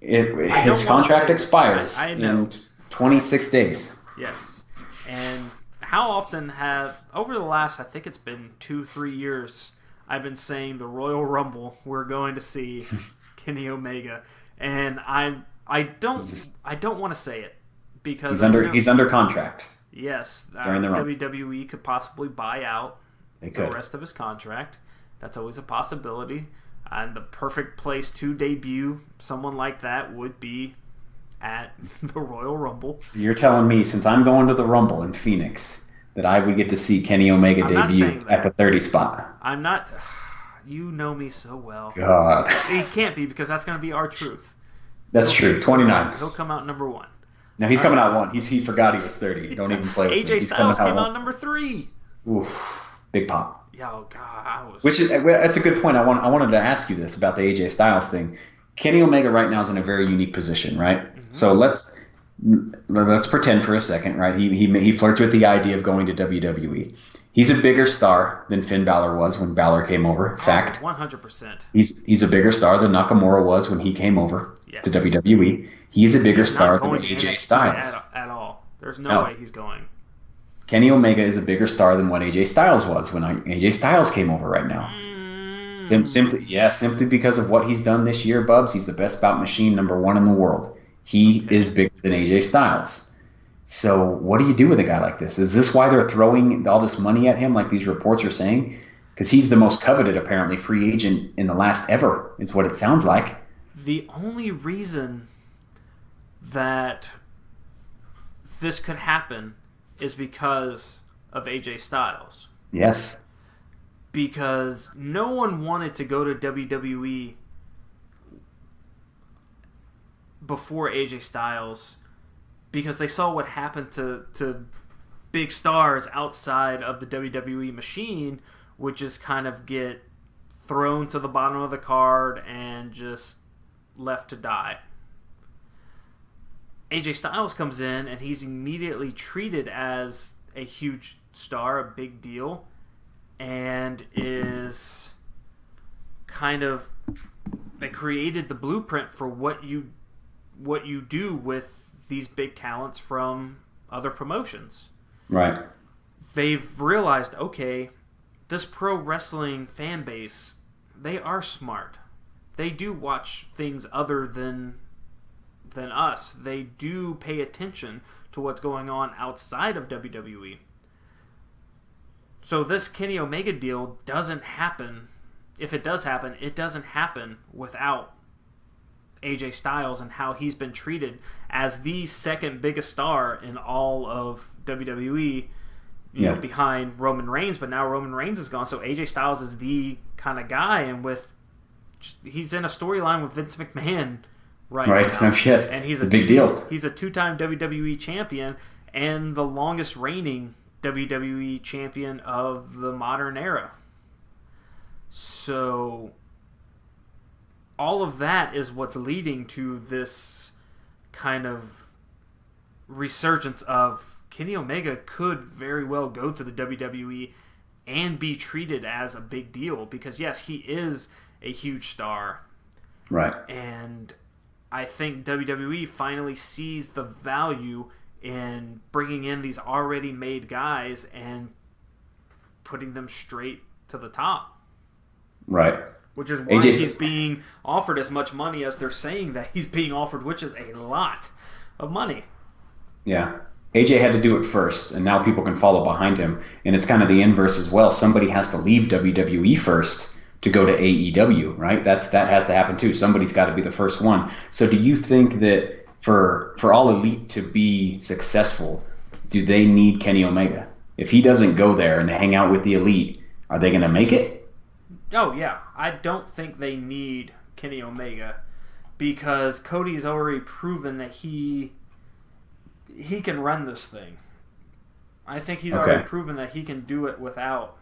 his contract expires in 26 days. Yes. And how often over the last, I think it's been 2-3 years, I've been saying the Royal Rumble, we're going to see Kenny Omega. And I don't want to say it because he's under contract. Yes. During the run. WWE could possibly buy out the rest of his contract. That's always a possibility. And the perfect place to debut someone like that would be at the Royal Rumble. You're telling me, since I'm going to the Rumble in Phoenix, that we get to see Kenny Omega debut at the 30 spot? I'm not. You know me so well. God. It can't be, because that's going to be our truth. That's true. 29. He'll come out number 1. No, he's coming out 1. He forgot he was 30. Don't even play with AJ Styles came out number 3. Oof. Big pop. Yeah, oh God, that's a good point. I wanted to ask you this about the AJ Styles thing. Kenny Omega right now is in a very unique position, right? Mm-hmm. So let's pretend for a second, right? He flirts with the idea of going to WWE. He's a bigger star than Finn Balor was when Balor came over. Fact. 100%. He's a bigger star than Nakamura was when he came over to WWE. He's a bigger star than AJ Styles. At all. There's no way he's going. Kenny Omega is a bigger star than what AJ Styles was when AJ Styles came over right now. Simply because of what he's done this year, Bubs. He's the best bout machine, number 1 in the world. He is bigger than AJ Styles. So what do you do with a guy like this? Is this why they're throwing all this money at him, like these reports are saying? Because he's the most coveted, apparently, free agent in the last ever, is what it sounds like. The only reason that this could happen is because of AJ Styles. Yes. Because no one wanted to go to WWE before AJ Styles, because they saw what happened to big stars outside of the WWE machine, would just kind of get thrown to the bottom of the card and just left to die. AJ Styles comes in, and he's immediately treated as a huge star, a big deal, and is kind of, they created the blueprint for what you do with these big talents from other promotions. Right. They've realized, okay, this pro wrestling fan base, they are smart. They do watch things other than us. They do pay attention to what's going on outside of WWE. So this Kenny Omega deal doesn't happen. If it does happen, it doesn't happen without AJ Styles and how he's been treated as the second biggest star in all of WWE, you know, behind Roman Reigns. But now Roman Reigns is gone, so AJ Styles is the kind of guy, and he's in a storyline with Vince McMahon right now. No shit. And he's a big deal. He's a 2-time WWE champion and the longest reigning WWE champion of the modern era. So all of that is what's leading to this kind of resurgence of Kenny Omega could very well go to the WWE and be treated as a big deal, because yes, he is a huge star. Right. And I think WWE finally sees the value in bringing in these already made guys and putting them straight to the top. Right. Which is why he's being offered as much money as they're saying that he's being offered, which is a lot of money. Yeah. AJ had to do it first, and now people can follow behind him. And it's kind of the inverse as well. Somebody has to leave WWE first to go to AEW, right? That has to happen too. Somebody's got to be the first one. So do you think that for All Elite to be successful, do they need Kenny Omega? If he doesn't go there and hang out with the Elite, are they going to make it? Oh, yeah. I don't think they need Kenny Omega because Cody's already proven that he can run this thing. I think he's already proven that he can do it without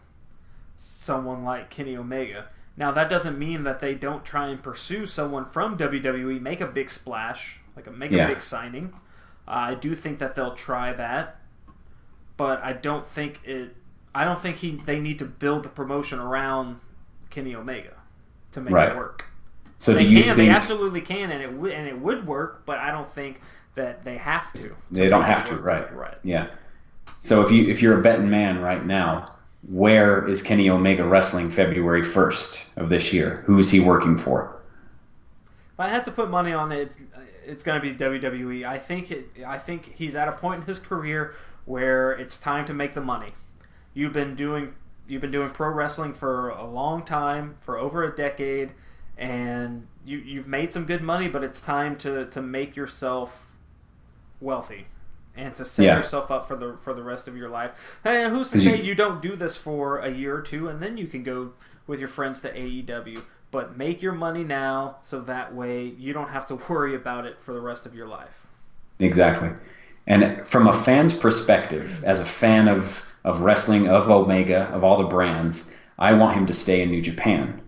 someone like Kenny Omega. Now, that doesn't mean that they don't try and pursue someone from WWE, make a big splash, make a big signing. I do think that they'll try that, but I don't think they need to build the promotion around Kenny Omega to make it work. So they absolutely can, and it would work, but I don't think that they have to. They don't have to, right? Yeah. So if you're a betting man right now, where is Kenny Omega wrestling February 1st of this year? Who is he working for? If I had to put money on it, it's going to be WWE. I think he's at a point in his career where it's time to make the money. You've been doing pro wrestling for a long time, for over a decade, and you've made some good money, but it's time to make yourself wealthy and to set yourself up for the rest of your life. And who's to say you don't do this for a year or two and then you can go with your friends to AEW? But make your money now so that way you don't have to worry about it for the rest of your life. Exactly. And from a fan's perspective, as a fan of wrestling, of Omega, of all the brands, I want him to stay in New Japan.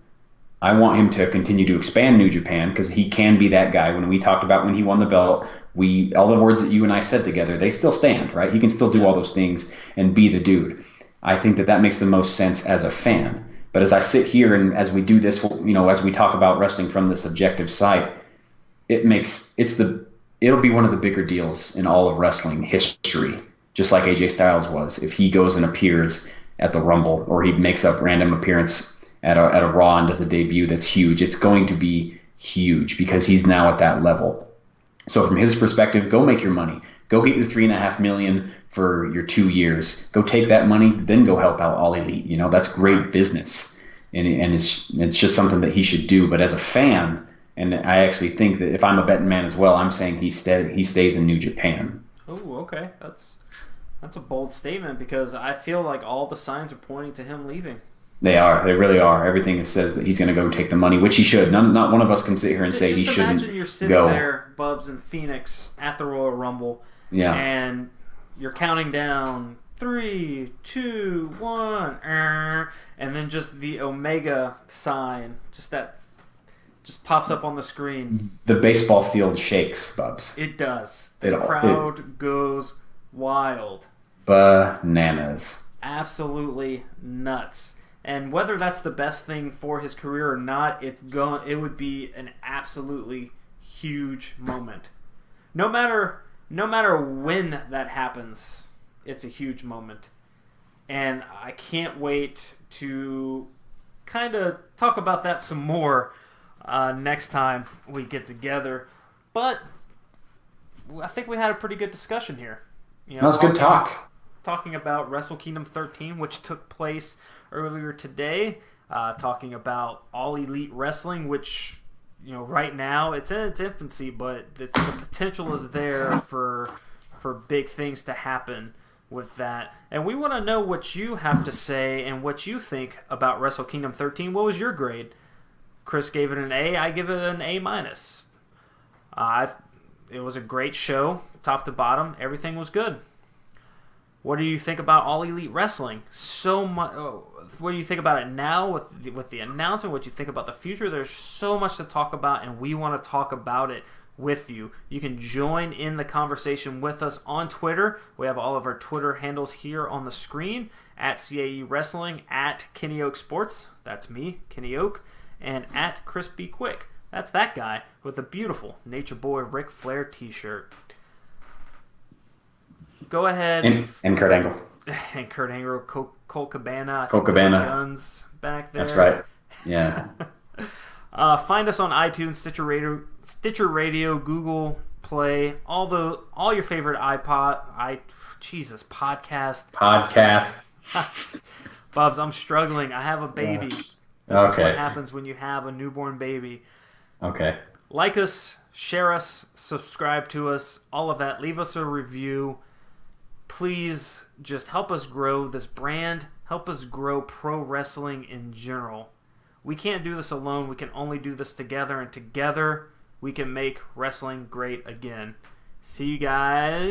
I want him to continue to expand New Japan because he can be that guy. When we talked about when he won the belt, all the words that you and I said together, they still stand, right? He can still do all those things and be the dude. I think that makes the most sense as a fan. But as I sit here and as we do this, as we talk about wrestling from this objective side, it'll be one of the bigger deals in all of wrestling history, just like AJ Styles was. If he goes and appears at the Rumble or he makes a random appearance at a Raw and does a debut that's huge, it's going to be huge because he's now at that level. So from his perspective, go make your money. Go get your $3.5 million for your 2 years. Go take that money, then go help out All Elite. That's great business, and it's just something that he should do. But as a fan, and I actually think that if I'm a betting man as well, I'm saying he stays in New Japan. Oh, okay, that's a bold statement because I feel like all the signs are pointing to him leaving. They are. They really are. Everything says that he's going to go take the money, which he should. Not one of us can sit here and say he shouldn't go. Just imagine you're sitting there, Bubs, in Phoenix at the Royal Rumble, and you're counting down 3, 2, 1, and then just the Omega sign, just pops up on the screen. The baseball field shakes, Bubs. It does. The crowd goes wild. Bananas. Absolutely nuts. And whether that's the best thing for his career or not, it would be an absolutely huge moment. No matter when that happens, it's a huge moment. And I can't wait to kind of talk about that some more next time we get together. But I think we had a pretty good discussion here. That was good talk. Talking about Wrestle Kingdom 13, which took place earlier today, talking about All Elite Wrestling, which right now it's in its infancy, but the potential is there for big things to happen with that. And we want to know what you have to say and what you think about Wrestle Kingdom 13. What was your grade? Chris gave it an A. I give it an A-. It was a great show, top to bottom. Everything was good. What do you think about All Elite Wrestling? What do you think about it now with the announcement? What do you think about the future? There's so much to talk about, and we want to talk about it with you. You can join in the conversation with us on Twitter. We have all of our Twitter handles here on the screen, at CAE Wrestling, at Kenny Oak Sports. That's me, Kenny Oak. and at Crispy Quick. That's that guy with a beautiful Nature Boy Ric Flair t-shirt. Go ahead. And Kurt Angle. And Kurt Angle, Colt Cabana. Colt Cabana. Guns back there. That's right. Yeah. Find us on iTunes, Stitcher Radio, Google Play, all your favorite podcast. Bubs, I'm struggling. I have a baby. This is what happens when you have a newborn baby. Okay. Like us, share us, subscribe to us, all of that. Leave us a review. Please just help us grow this brand. Help us grow pro wrestling in general. We can't do this alone. We can only do this together, and together we can make wrestling great again. See you guys.